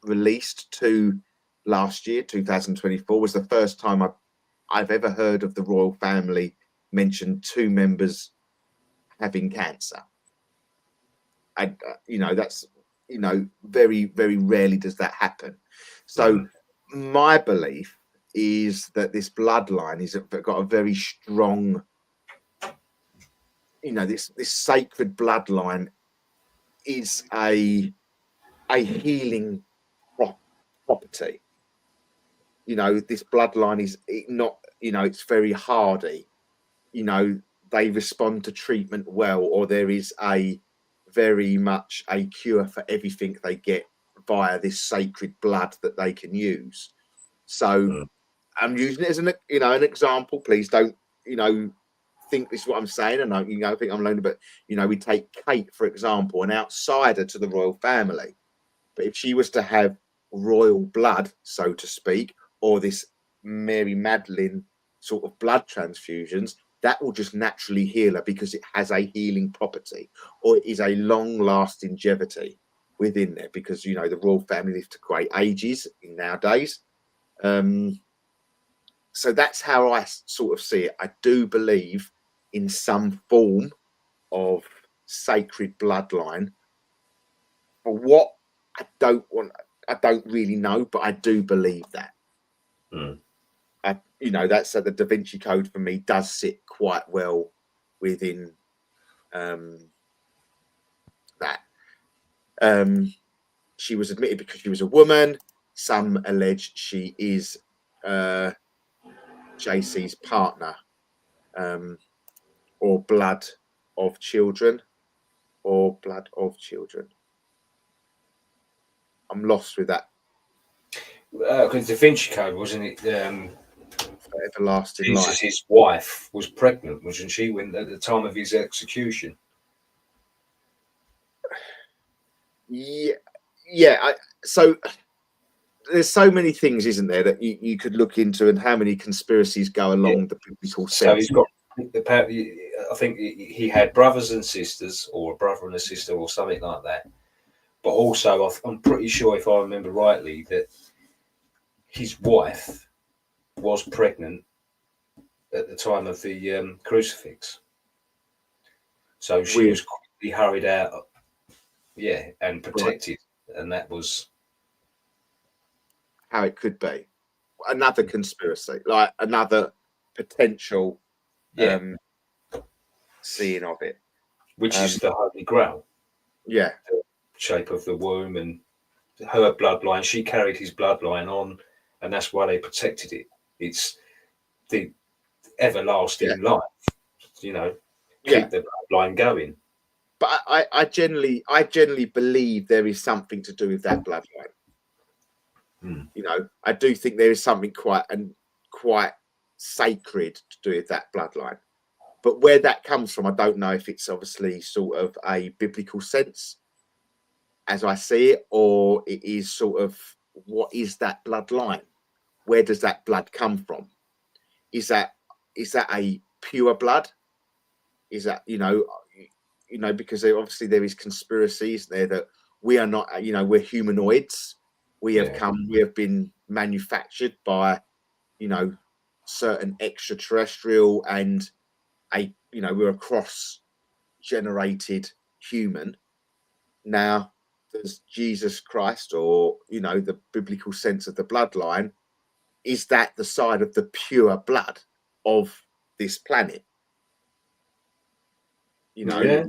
released two last year. 2024 was the first time I've ever heard of the royal family mention two members having cancer. You know, that's, you know, very, very rarely does that happen. So my belief is that this bloodline is got a very strong, you know, this sacred bloodline is a healing property. You know, this bloodline is not, you know, it's very hardy. You know, they respond to treatment well, or there is a very much a cure for everything they get via this sacred blood that they can use. So I'm using it as an, you know, an example. Please don't, you know, think this is what I'm saying. And I, you know, I think I'm lonely, but, you know, we take Kate, for example, an outsider to the royal family. But if she was to have royal blood, so to speak, or this Mary Magdalene sort of blood transfusions, that will just naturally heal her because it has a healing property, or it is a long-lasting longevity within there, because, you know, the royal family live to great ages nowadays. So that's how I sort of see it. I do believe in some form of sacred bloodline. For what, I don't really know, but I do believe that. You know, that's the Da Vinci Code for me does sit quite well within that. She was admitted because she was a woman. Some allege she is JC's partner, or blood of children, I'm lost with that. Because Da Vinci Code, wasn't it? Everlasting life. His wife was pregnant, wasn't she, when at the time of his execution? Yeah. So there's so many things, isn't there, that you could look into, and how many conspiracies go along the biblical sense. So he's got, apparently, I think he had brothers and sisters, or a brother and a sister, or something like that. But also, I'm pretty sure, if I remember rightly, that his wife was pregnant at the time of the crucifix. So she was quickly hurried out, and protected. Right. And that was how it could be. Another conspiracy, like another potential seeing of it. Which is the Holy Grail. Yeah. The shape of the womb and her bloodline. She carried his bloodline on, and that's why they protected it. It's the everlasting life, keep the bloodline going. But I generally believe there is something to do with that bloodline. I do think there is something quite sacred to do with that bloodline. But where that comes from, I don't know if it's obviously sort of a biblical sense, as I see it, or it is sort of, what is that bloodline? Where does that blood come from? Is that a pure blood? Is that, because obviously there is conspiracies there that we are not, we're humanoids. We have been manufactured by, certain extraterrestrial, and we're a cross-generated human. Now, does Jesus Christ, or, the biblical sense of the bloodline, is that the side of the pure blood of this planet? I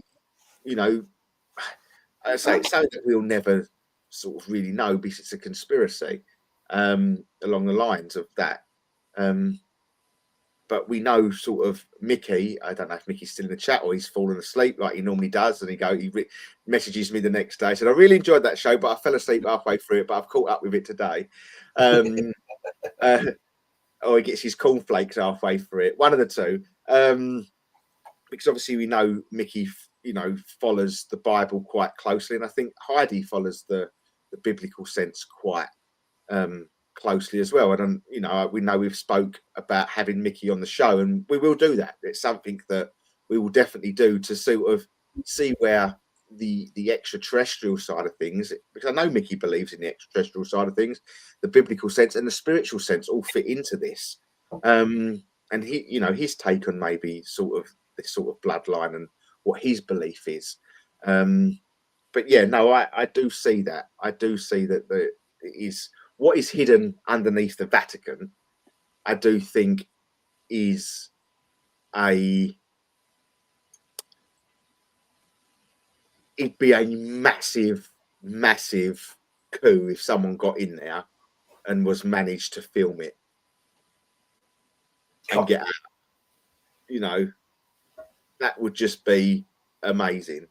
say it's something that we'll never sort of really know, because it's a conspiracy along the lines of that. But we know sort of Mickey. I don't know if Mickey's still in the chat or he's fallen asleep like he normally does. And he messages me the next day. Said, I really enjoyed that show, but I fell asleep halfway through it. But I've caught up with it today. Or he gets his cornflakes halfway through it. One of the two. Because obviously we know Mickey, follows the Bible quite closely, and I think Heidi follows the biblical sense quite closely as well. And we know we've spoke about having Mickey on the show, and we will do that. It's something that we will definitely do to sort of see where the extraterrestrial side of things, because I know Mickey believes in the extraterrestrial side of things, the biblical sense and the spiritual sense all fit into this. And he, his take on maybe sort of this sort of bloodline and what his belief is. But yeah, no, I do see that. I do see that it is what is hidden underneath the Vatican. I do think is it'd be a massive coup if someone got in there and was managed to film it and get out. That would just be amazing.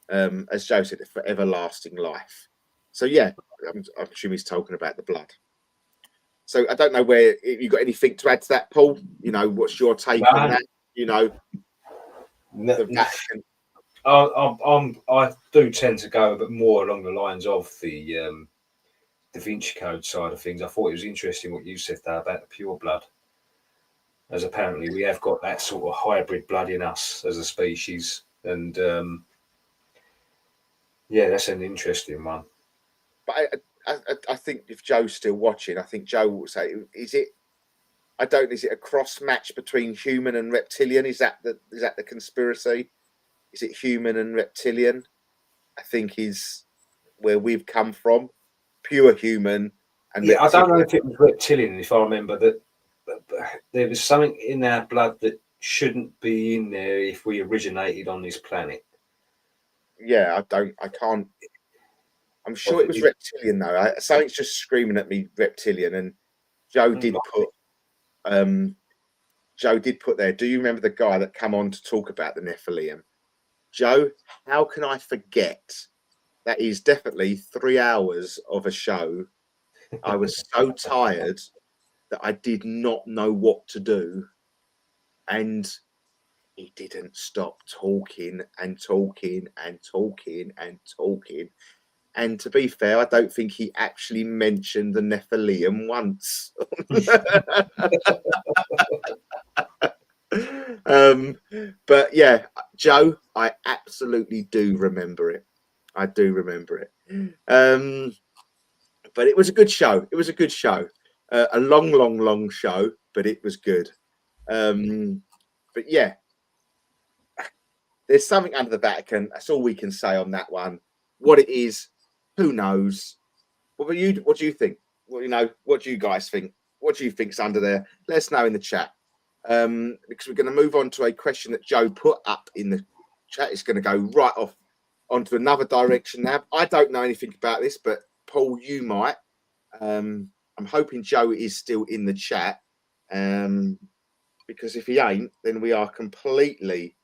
As Joe said, for everlasting life. So yeah, I'm assuming he's talking about the blood. So I don't know where you got anything to add to that, Paul. What's your take on that? The Vatican. I do tend to go a bit more along the lines of the Da Vinci Code side of things. I thought it was interesting what you said there about the pure blood, as apparently we have got that sort of hybrid blood in us as a species, and that's an interesting one. But I think if Joe's still watching, I think Joe will say, is it a cross match between human and reptilian? Is that the conspiracy? Is it human and reptilian? I think is where we've come from, pure human. And I don't know if it was reptilian. If I remember that there was something in our blood that shouldn't be in there if we originated on this planet. Yeah, I can't. I'm sure it was reptilian though. Something's just screaming at me reptilian, and Joe did put there. Do you remember the guy that come on to talk about the Nephilim? Joe, how can I forget? That is definitely 3 hours of a show. I was so tired that I did not know what to do, and he didn't stop talking and talking and talking and talking. And to be fair, I don't think he actually mentioned the Nephilim once. But yeah, Joe, I absolutely do remember it. I do remember it. But it was a good show. It was a good show. A long show, but it was good. But yeah, there's something under the Vatican. That's all we can say on that one. What it is, who knows? What do you think? Well, what do you guys think? What do you think's under there? Let us know in the chat. Because we're going to move on to a question that Joe put up in the chat. It's going to go right off onto another direction now. I don't know anything about this, but Paul, you might. I'm hoping Joe is still in the chat. Because if he ain't, then we are completely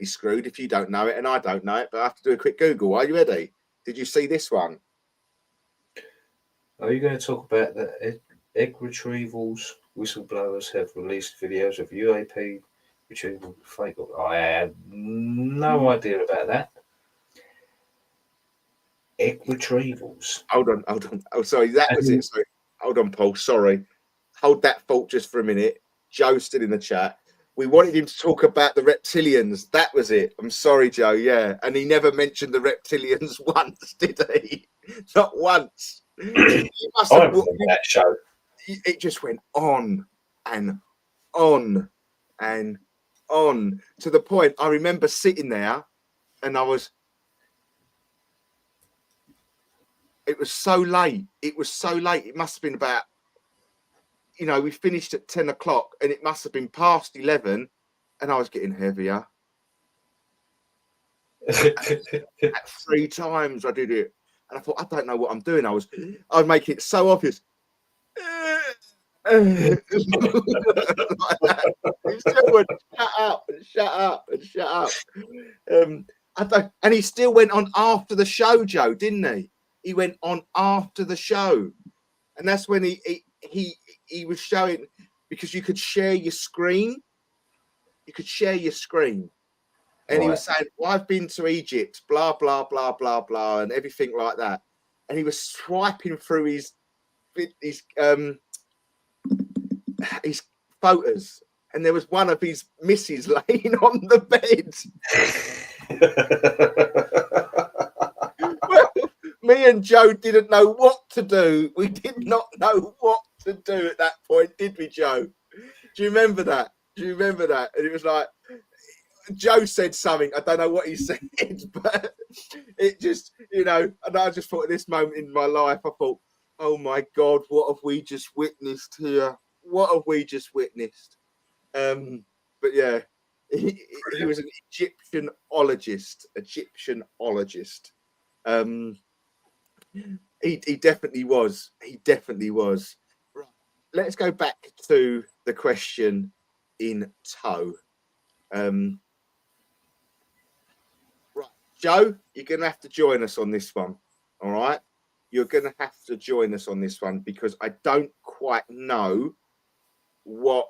screwed if you don't know it and I don't know it. But I have to do a quick Google. Are you ready? Did you see this one? Are you going to talk about the egg retrievals? Whistleblowers have released videos of UAP retrieval fake. I had no idea about that. Egg retrievals. Hold on. Oh, sorry, that was it. Sorry. Hold on, Paul. Sorry. Hold that thought just for a minute. Joe's still in the chat. We wanted him to talk about the reptilians. That was it. I'm sorry, Joe. Yeah. And he never mentioned the reptilians once, did he? Not once. I remember that show. It just went on and on and on to the point I remember sitting there and it was so late. It was so late. It must have been about, we finished at 10 o'clock and it must have been past 11 and I was getting heavier. At 3 times I did it. And I thought, I don't know what I'm doing. I'd make it so obvious. Like that. He still went, shut up and shut up and shut up. And he still went on after the show, Joe, didn't he? He went on after the show. And that's when he was showing, because you could share your screen. You could share your screen. And he was saying, well, I've been to Egypt, blah, blah, blah, blah, blah, and everything like that. And he was swiping through his photos. And there was one of his missus laying on the bed. Well, me and Joe didn't know what to do. We did not know what to do at that point, did we, Joe? Do you remember that? And it was like, Joe said something. I don't know what he said, but it just, and I just thought at this moment in my life, I thought, oh my God, what have we just witnessed here? What have we just witnessed? But yeah, he was an Egyptianologist. He definitely was. Right. Let's go back to the question in tow. Right, Joe, you're going to have to join us on this one. All right, you're going to have to join us on this one because I don't quite know what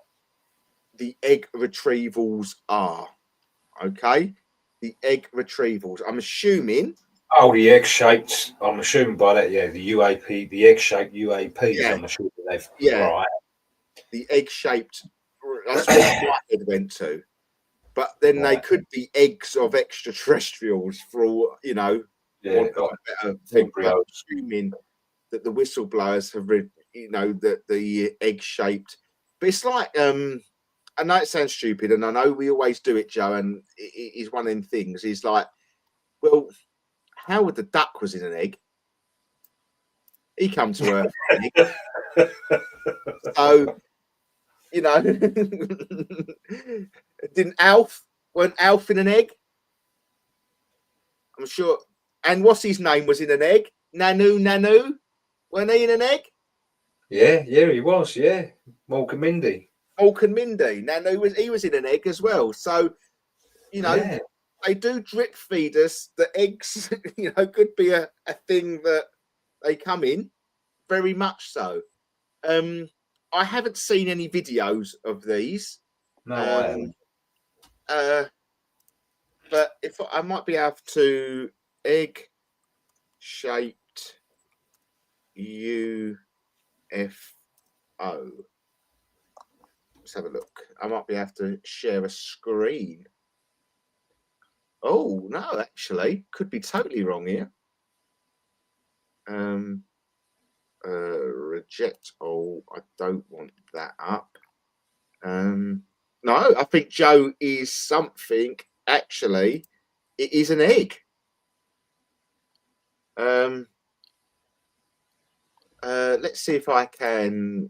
the egg retrievals are. Okay, the egg retrievals. I'm assuming. Oh, the egg-shaped. I'm assuming by that, yeah, the UAP, the egg-shaped UAPs. Yeah. I'm assuming they've. Yeah. Right. The egg-shaped. That's what Flathead went to. But then they could be eggs of extraterrestrials for all, want a better thing. Assuming that the whistleblowers have, that the egg-shaped. But it's like, I know it sounds stupid, and I know we always do it, Joe, and it is one of them things. He's like, well, Howard the Duck was in an egg. He come to Earth. So You know, weren't Alf in an egg? I'm sure. And what's his name was in an egg? Nanu, weren't he in an egg? Yeah, he was. Yeah, Mork and Mindy. Mork and Mindy. Nanu he was in an egg as well. So, you know, Yeah. they do drip feed us. The eggs, you know, could be a thing that they come in. Very much so. I haven't seen any videos of these. No, I haven't. But if I might be able to egg-shaped UFO. Let's have a look. I might be able to share a screen. Oh no, actually, could be totally wrong here. Reject all. I don't want that up. No, I think Joe is something. Actually, it is an egg. Let's see if I can.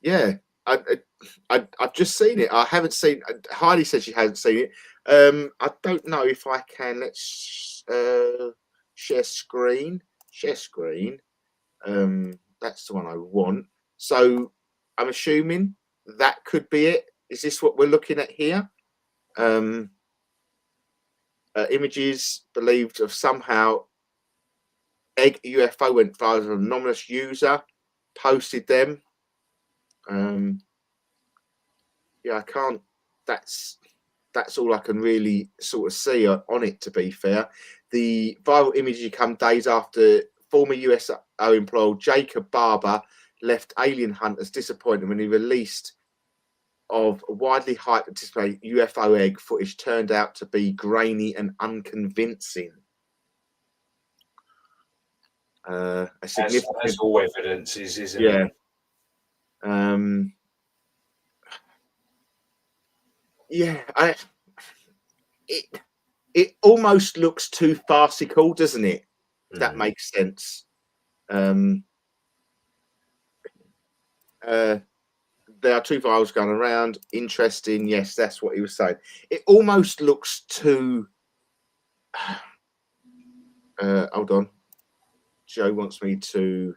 Yeah, I've just seen it. I haven't seen. Heidi said she hasn't seen it. I don't know if I can. Let's share screen. Share screen. That's the one I want. So I'm assuming that could be it. Is this what we're looking at here? Images believed of somehow egg UFO went via an anonymous user, posted them. Yeah, I can't. That's all I can really sort of see on it. To be fair, the viral images come days after former USO employee Jacob Barber left alien hunters disappointed when he released of widely hyped anticipated UFO egg footage turned out to be grainy and unconvincing. A significant, as all evidence is, isn't it? Yeah. It almost looks too farcical, doesn't it? If that makes sense. There are two files going around. Interesting. Yes, that's what he was saying. It almost looks too. Hold on. Joe wants me to.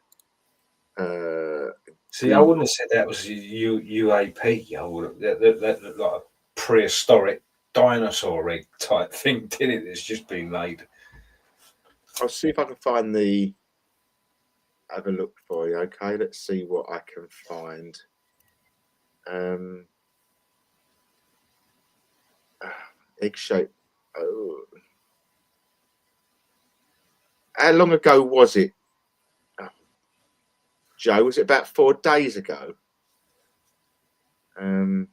See, I wouldn't have said that was UAP. I would have that looked like a prehistoric dinosaur egg type thing, didn't it? It's just been made. I'll see if I can find the. Have a look for you. Okay, let's see what I can find. Egg shape. Oh. How long ago was it? Joe, was it about 4 days ago? I'm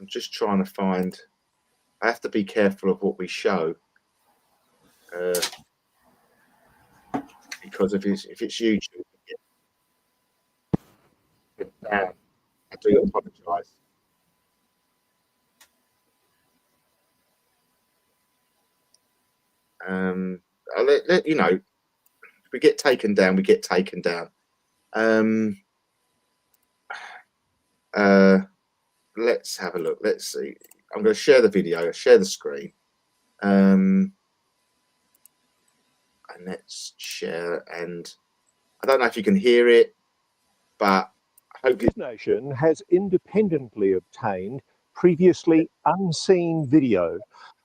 just trying to find. I have to be careful of what we show, because if it's YouTube, I do apologise. You know, if we get taken down, we get taken down. Let's have a look. Let's see. I'm going to share the video. Share the screen. And let's share. And I don't know if you can hear it, but hopefully this nation has independently obtained previously unseen video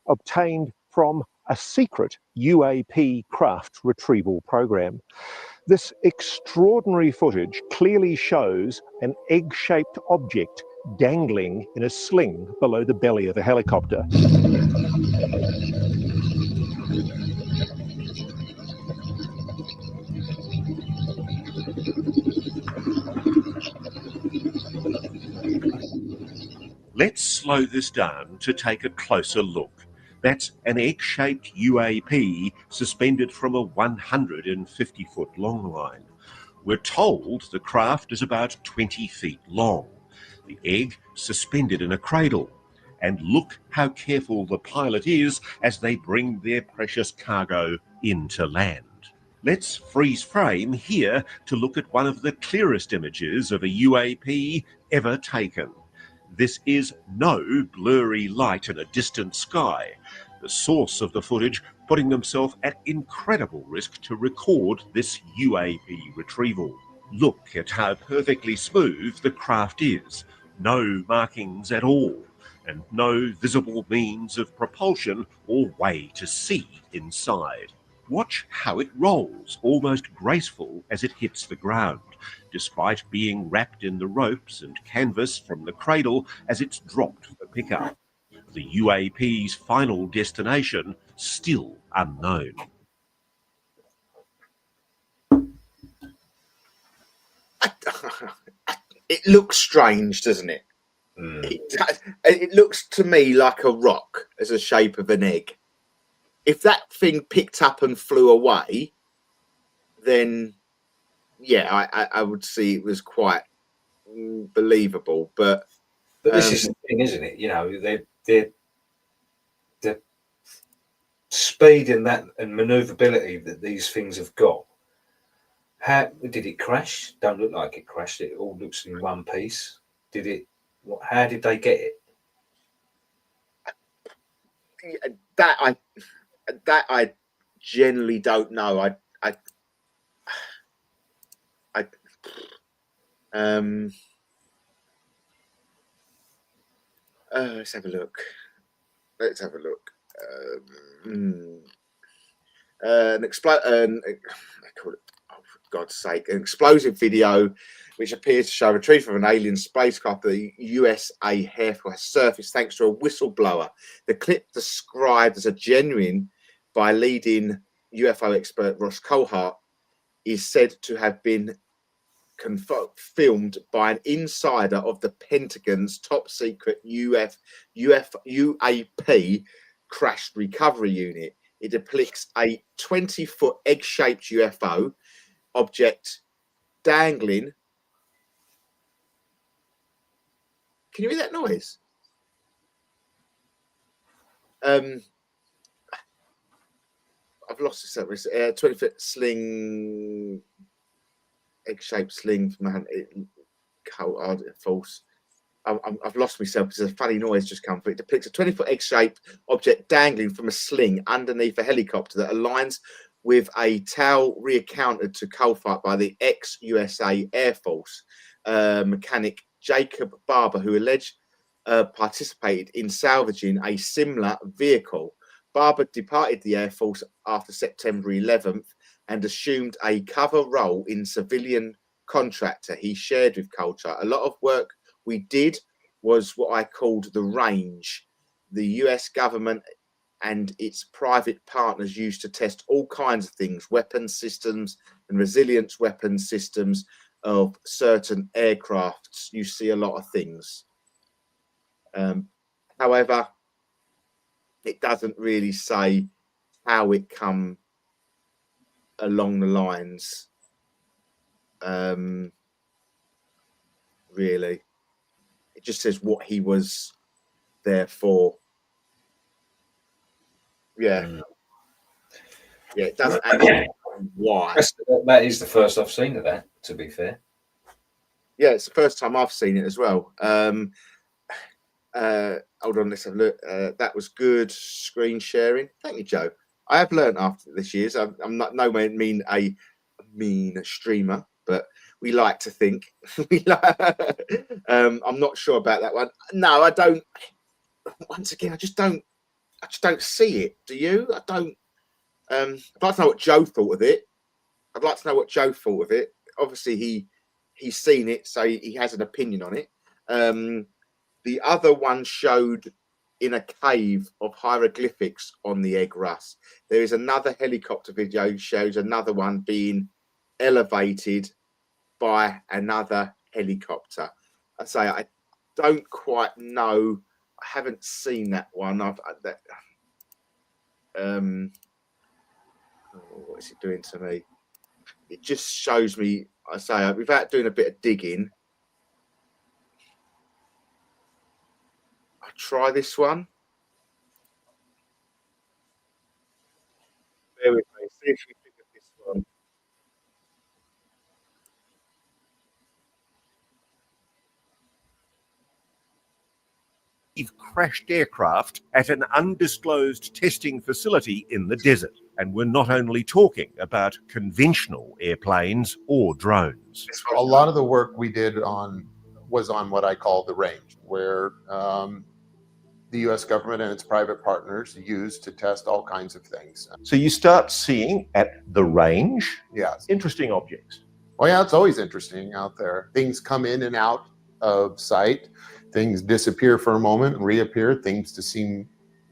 obtained from a secret UAP craft retrieval program. This extraordinary footage clearly shows an egg-shaped object dangling in a sling below the belly of a helicopter. Let's slow this down to take a closer look. That's an egg-shaped UAP suspended from a 150-foot long line. We're told the craft is about 20 feet long. The egg suspended in a cradle. And look how careful the pilot is as they bring their precious cargo into land. Let's freeze frame here to look at one of the clearest images of a UAP ever taken. This is no blurry light in a distant sky. The source of the footage putting themselves at incredible risk to record this UAP retrieval. Look at how perfectly smooth the craft is. No markings at all, and no visible means of propulsion or way to see inside. Watch how it rolls, almost graceful as it hits the ground, despite being wrapped in the ropes and canvas from the cradle as it's dropped for pickup. The UAP's final destination still unknown. It looks strange, doesn't it? It looks to me like a rock as a shape of an egg. If that thing picked up and flew away, then yeah, I would see it was quite believable. But this is the thing, isn't it? You know, the speed and maneuverability that these things have got. How did it crash? Don't look like it crashed. It all looks in one piece. Did it? How did they get it? That I generally don't know. Let's have a look. Oh, for God's sake, an explosive video which appears to show a retrieval of an alien spacecraft at the USA Air Force surface thanks to a whistleblower. The clip, described as a genuine by leading UFO expert Ross Coulthart, is said to have been filmed by an insider of the Pentagon's top secret UAP crash recovery unit. It depicts a 20-foot egg-shaped UFO object dangling. Can you hear that noise? I've lost it. 20-foot sling, egg-shaped sling from false. I've lost myself because a funny noise just come through. It depicts a 20-foot egg-shaped object dangling from a sling underneath a helicopter that aligns with a tale recounted to Coulthart by the ex-USA Air Force mechanic Jacob Barber, who alleged participated in salvaging a similar vehicle. Barber departed the Air Force after September 11th and assumed a cover role in civilian contractor. He shared with Coulthart, a lot of work we did was what I called the range. The US government and its private partners used to test all kinds of things, weapon systems and resilience weapon systems of certain aircrafts. You see a lot of things. However, it doesn't really say how it come along the lines. Really, it just says what he was there for. Yeah, it doesn't actually say why. That is the first I've seen of that, to be fair. Yeah, it's the first time I've seen it as well. Hold on, let's have a look. That was good screen sharing. Thank you, Joe. I have learned after this year. I'm not no way mean a mean streamer, but we like to think. I'm not sure about that one. No, I don't. Once again, I just don't see it. Do you? I don't. I'd like to know what Joe thought of it. Obviously, he's seen it, so he has an opinion on it. The other one showed in a cave of hieroglyphics on the Egg Russ. There is another helicopter video shows another one being elevated by another helicopter. I don't quite know. I haven't seen that one. What is it doing to me? It just shows me. Without doing a bit of digging. I'll try this one. Bear with me. See if we pick up this one. crashed aircraft at an undisclosed testing facility in the desert. And we're not only talking about conventional airplanes or drones. A lot of the work we did was on what I call the range, where the US government and its private partners use to test all kinds of things. So you start seeing at the range, Yes. interesting objects. Well, yeah, it's always interesting out there. Things come in and out of sight. Things disappear for a moment and reappear. Things seem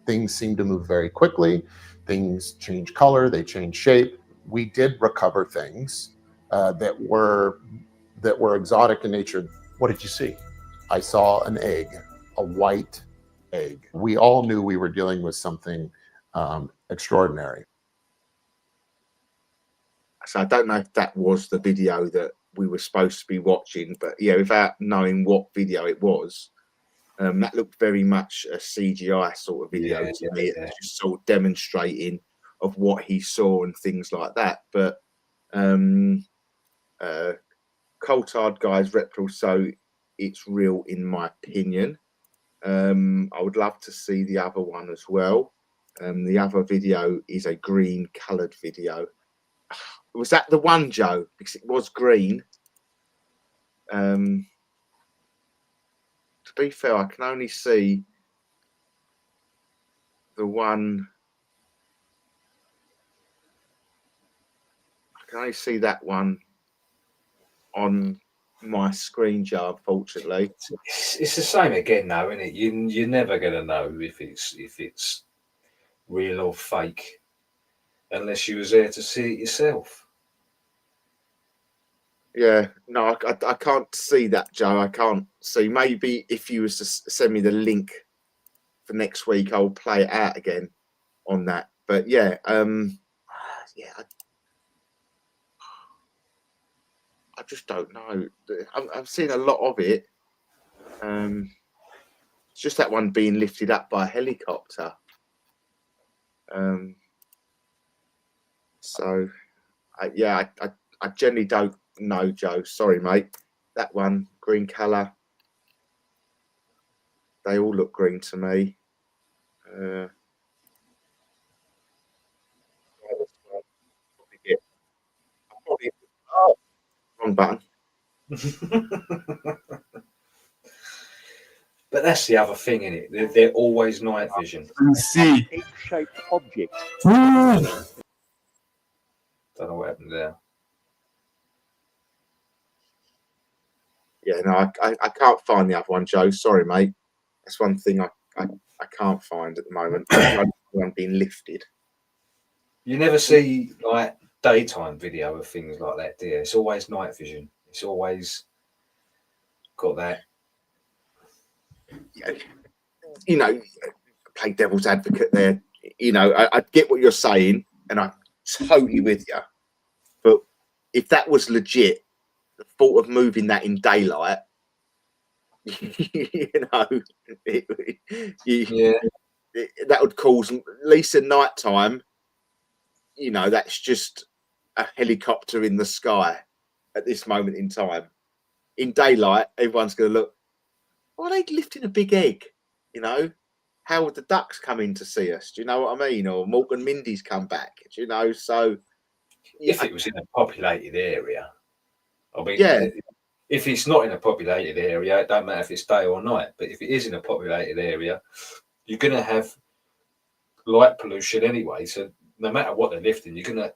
to move very quickly. Things change color. They change shape. We did recover things that were exotic in nature. What did you see? I saw an egg, a white egg. We all knew we were dealing with something extraordinary. So I don't know if that was the video that we were supposed to be watching, but yeah, without knowing what video it was, that looked very much a CGI sort of video to me. It was just sort of demonstrating of what he saw and things like that. But Cold Hard Guys Reptile, so it's real in my opinion. I would love to see the other one as well. The other video is a green coloured video. Was that the one, Joe? Because it was green. To be fair, I can only see the one. I can only see that one on my screen, Joe, unfortunately. It's the same again, though, isn't it? You're never going to know if it's real or fake unless you was there to see it yourself. Yeah, no, I can't see that, Joe. I can't see. Maybe if you was to send me the link for next week, I'll play it out again on that. But yeah, yeah, I just don't know. I've seen a lot of it. It's just that one being lifted up by a helicopter. So, yeah, I generally don't know, Joe. Sorry, mate. That one, green colour. They all look green to me. Oh, wrong button. But that's the other thing, isn't it? They're always night vision. See. Egg-shaped object. Don't know what happened there. Yeah, no, I can't find the other one, Joe. Sorry, mate. That's one thing I can't find at the moment. One being lifted. You never see like daytime video of things like that, do you? It's always night vision. It's always got that. You know, play devil's advocate there. You know, I get what you're saying, and I'm totally with you. But if that was legit, the thought of moving that in daylight, you know, that would cause, at least at night time, you know, that's just a helicopter in the sky at this moment in time. In daylight, everyone's going to look, why are they lifting a big egg? You know, how would the ducks come in to see us? Do you know what I mean? Or Mork and Mindy's come back, do you know? So, if it was in a populated area, I mean, yeah. If it's not in a populated area, it don't matter if it's day or night. But if it is in a populated area, you're going to have light pollution anyway. So no matter what they're lifting, you're going to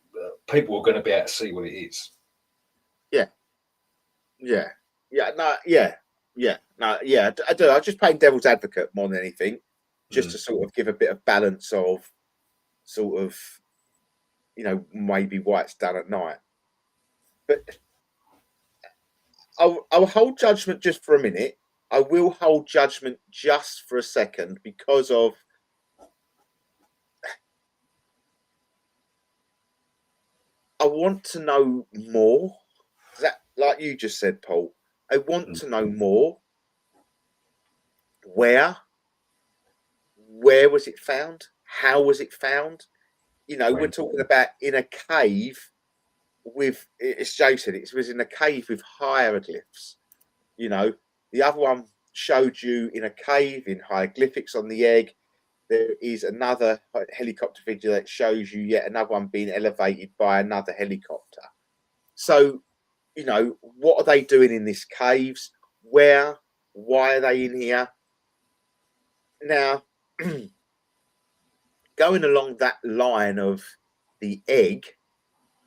people are going to be able to see what it is. Yeah. I do. I'm just playing devil's advocate more than anything, just to sort of give a bit of balance of sort of, you know, maybe why it's done at night. But I'll hold judgment just for a minute. I will hold judgment just for a second because of I want to know more. That, like you just said, Paul, I want to know more. Where was it found? How was it found? You know, we're talking about in a cave with, as Jay said, it was in a cave with hieroglyphs. You know, the other one showed you in a cave in hieroglyphics on the egg. There is another helicopter video that shows you yet another one being elevated by another helicopter. So, you know, what are they doing in these caves? Where? Why are they in here? Now, going along that line of the egg,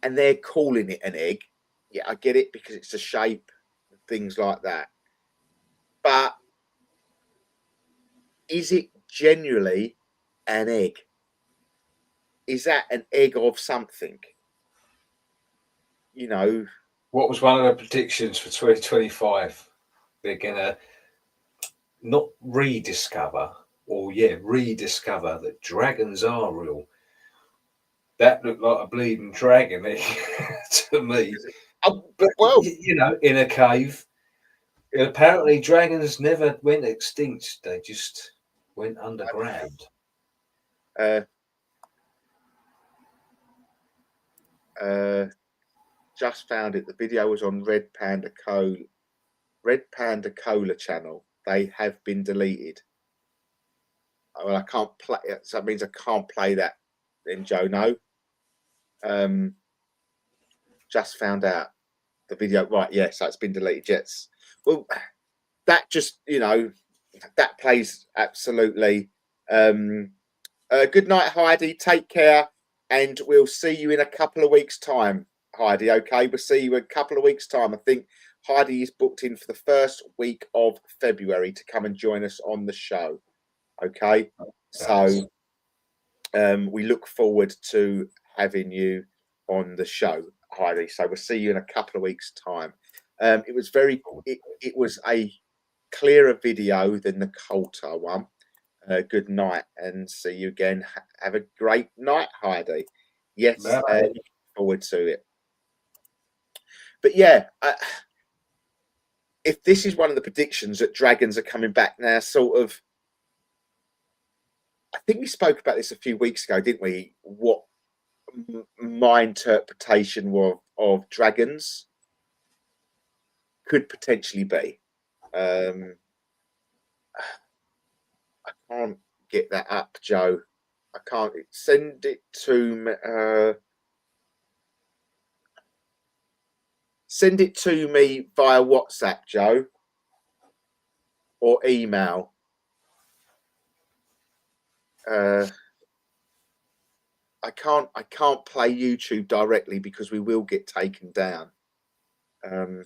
and they're calling it an egg. Yeah, I get it because it's a shape and things like that. But is it generally an egg? Is that an egg of something? You know, What was one of the predictions for 2025? They're gonna not rediscover, rediscover that dragons are real. That looked like a bleeding dragon to me. But well, you know, in a cave. Apparently, dragons never went extinct. They just went underground. Just found it. The video was on Red Panda Cola channel. They have been deleted. Well, I can't play it, so that means I can't play that then, Joe. No. Just found out the video. Right, yes, so it's been deleted. Yes. Well, that just, you know, that plays absolutely. Good night, Heidi. Take care, and we'll see you in a couple of weeks' time, Heidi. Okay, we'll see you in a couple of weeks' time. I think Heidi is booked in for the first week of February to come and join us on the show. Okay, so we look forward to having you on the show, Heidi. So we'll see you in a couple of weeks' time. It was it was a clearer video than the Coulter one. Good night and see you again. Have a great night, Heidi. Yes, looking forward to it. But yeah, if this is one of the predictions that dragons are coming back now, sort of, I think we spoke about this a few weeks ago, didn't we? What my interpretation of dragons could potentially be. I can't get that up, Joe. I can't send it to me. Send it to me via WhatsApp, Joe, or email. I can't play YouTube directly because we will get taken down. And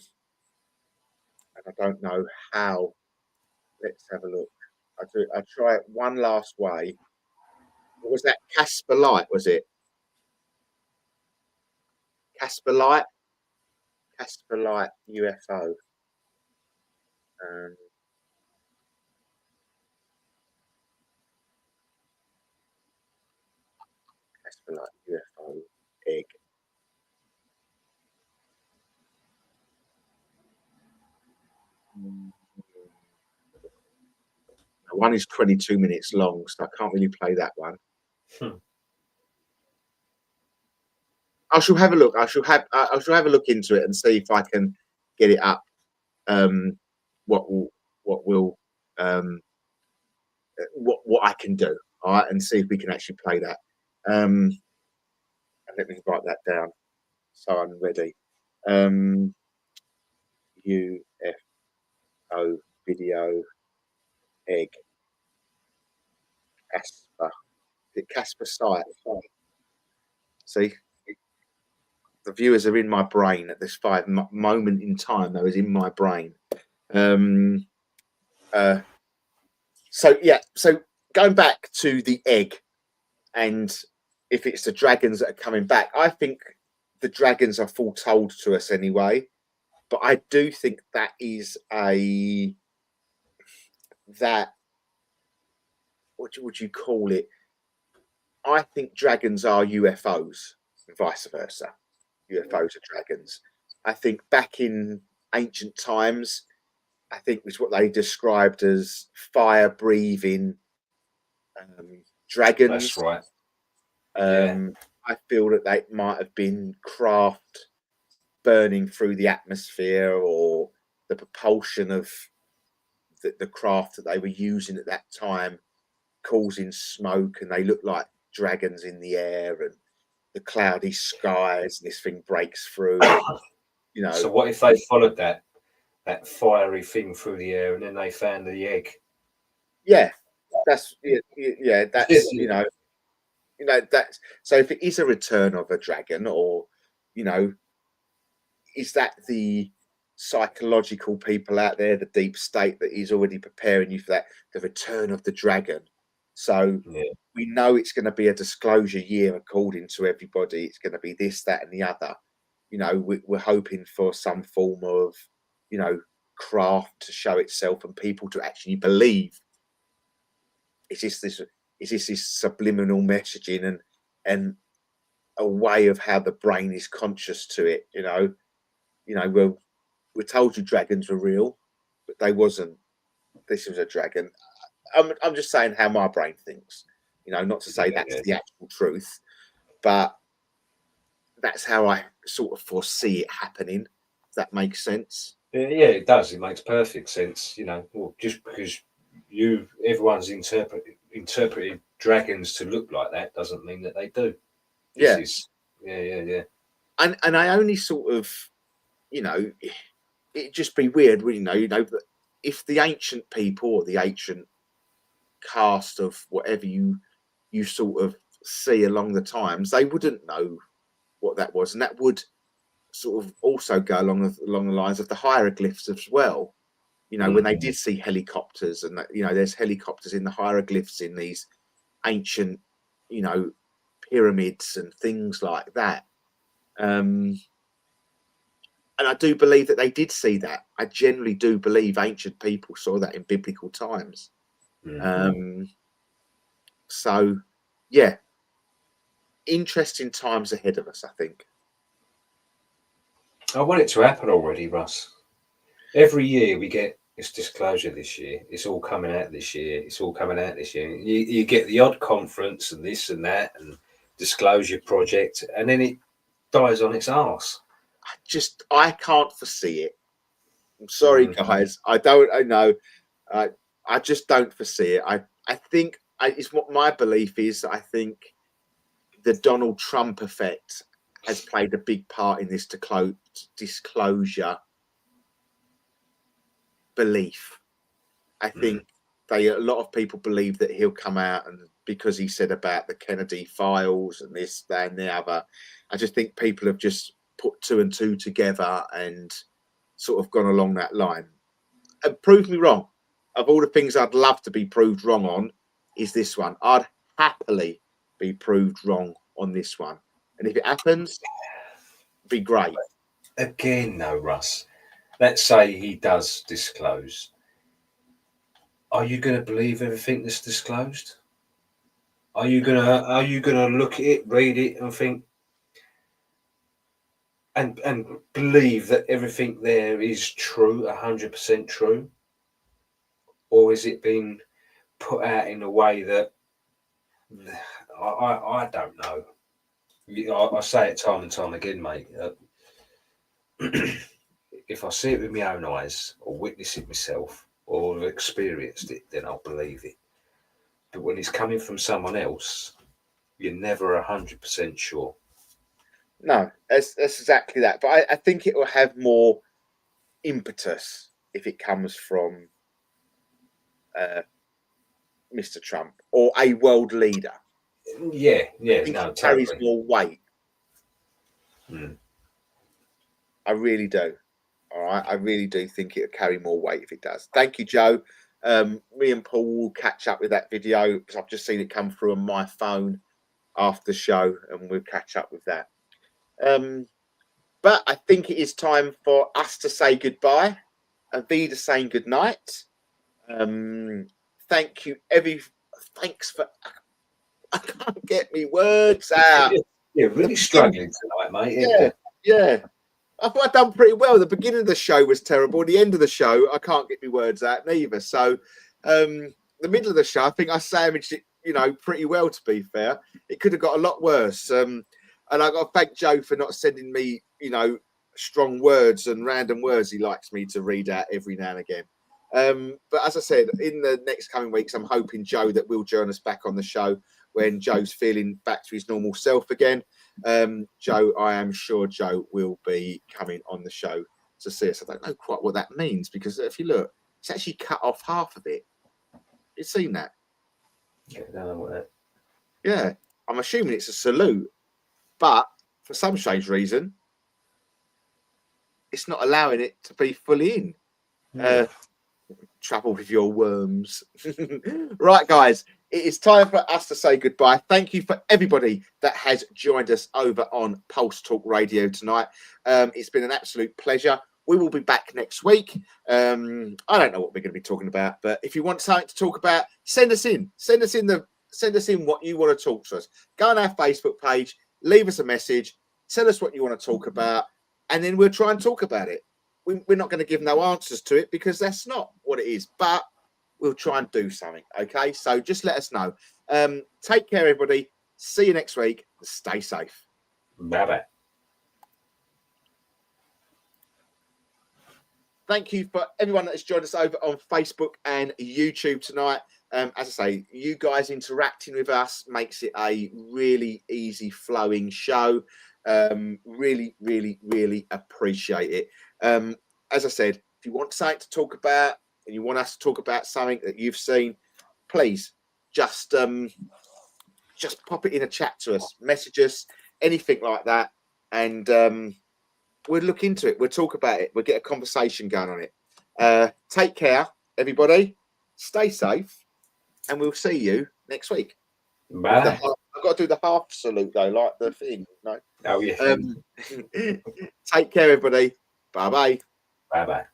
I don't know how. Let's have a look. I'll try it one last way. What was that? Casper Light, was it? Casper Light? Casper Light UFO. Casper Light UFO egg. One is 22 minutes long, so I can't really play that one. I shall have a look. I shall have a look into it and see if I can get it up. What I can do. All right, and see if we can actually play that. And let me write that down so I'm ready. UFO video egg. Casper. Is it Casper site? See, the viewers are in my brain at this moment in time. That was in my brain. So yeah, so going back to the egg, and if it's the dragons that are coming back, I think the dragons are foretold to us anyway. But I do think that is what would you call it? I think dragons are UFOs, and vice versa. UFOs are dragons. I think back in ancient times, I think was what they described as fire-breathing dragons. That's right. I feel that they might have been craft burning through the atmosphere, or the propulsion of the craft that they were using at that time, causing smoke, and they look like dragons in the air and the cloudy skies, and this thing breaks through. You know. So what if they followed that fiery thing through the air, and then they found the egg? Yeah, that's that's that's so. If it is a return of a dragon, or is that the psychological people out there, the deep state that is already preparing you for that, the return of the dragon? So we know it's going to be a disclosure year, according to everybody. It's going to be this, that, and the other. We're hoping for some form of craft to show itself and people to actually believe. Is this subliminal messaging and a way of how the brain is conscious to it? We're told you dragons were real, but they wasn't. This was a dragon. I'm just saying how my brain thinks. Not to say that's the actual truth, but that's how I sort of foresee it happening. If that makes sense. Yeah, it does. It makes perfect sense. Well, just because everyone's interpreted dragons to look like that doesn't mean that they do. Yeah. And I only sort of, it'd just be weird, that if the ancient people or the ancient cast of whatever you sort of see along the times, they wouldn't know what that was, and that would sort of also go along the lines of the hieroglyphs as well. When they did see helicopters, and there's helicopters in the hieroglyphs in these ancient, pyramids and things like that. And I do believe that they did see that. I generally do believe ancient people saw that in biblical times. So, yeah, interesting times ahead of us, I think. I want it to happen already, Russ. Every year we get this disclosure this year. It's all coming out this year. It's all coming out this year. You get the odd conference and this and that and disclosure project, and then it dies on its arse. I can't foresee it. I'm sorry, guys. I know. I just don't foresee it. I think it's what my belief is. I think the Donald Trump effect has played a big part in this disclosure belief. I think a lot of people believe that he'll come out, and because he said about the Kennedy files and this, that, and the other, I just think people have just put two and two together and sort of gone along that line. And prove me wrong. Of all the things I'd love to be proved wrong on, is this one. I'd happily be proved wrong on this one. And if it happens, it'd be great. Again, though, Russ, let's say he does disclose. Are you going to believe everything that's disclosed? Are you gonna look at it, read it, and think, and believe that everything there is true, 100% true, or is it being put out in a way that I don't know? I say it time and time again, mate. If I see it with my own eyes, or witness it myself, or have experienced it, then I'll believe it. But when it's coming from someone else, you're never 100% sure. No, that's exactly that. But I think it will have more impetus if it comes from Mr. Trump or a world leader. Yeah, it carries more weight. I really do. All right, I really do think it'll carry more weight if it does. Thank you, Joe. Me and Paul will catch up with that video because I've just seen it come through on my phone after the show, and we'll catch up with that. But I think it is time for us to say goodbye. Avida saying good night. Thank you, thanks for. I can't get me words out. You're really struggling tonight, mate. Yeah. I thought I'd done pretty well. The beginning of the show was terrible. The end of the show, I can't get my words out neither. So, the middle of the show, I think I sandwiched it, pretty well. To be fair, it could have got a lot worse. And I got to thank Joe for not sending me, strong words and random words he likes me to read out every now and again. But as I said, in the next coming weeks, I'm hoping, Joe, that will join us back on the show when Joe's feeling back to his normal self again. Joe, I am sure Joe will be coming on the show to see us. I don't know quite what that means, because if you look, it's actually cut off half of it. You've seen that? Yeah, I don't know what that. Yeah, I'm assuming it's a salute, but for some strange reason, it's not allowing it to be fully in. Yeah. Trouble with your worms. Right, guys, it is time for us to say goodbye. Thank you for everybody that has joined us over on Pulse Talk Radio tonight. It's been an absolute pleasure. We will be back next week. I don't know what we're going to be talking about, but if you want something to talk about, send us in. Send us in what you want to talk to us. Go on our Facebook page, leave us a message, tell us what you want to talk about, and then we'll try and talk about it. We're not going to give no answers to it, because that's not what it is, but we'll try and do something. Okay, so just let us know. Take care, everybody. See you next week. Stay safe. Bye-bye. Thank you for everyone that has joined us over on Facebook and YouTube tonight. As I say, you guys interacting with us makes it a really easy flowing show. Really, really, really appreciate it. As I said, if you want something to talk about and you want us to talk about something that you've seen, please just pop it in a chat to us, message us, anything like that, and we'll look into it. We'll talk about it. We'll get a conversation going on it. Take care, everybody. Stay safe, and we'll see you next week. Bye. I've got to do the half salute though, like the thing. No. Oh, yeah. Take care, everybody. Bye bye. Bye-bye.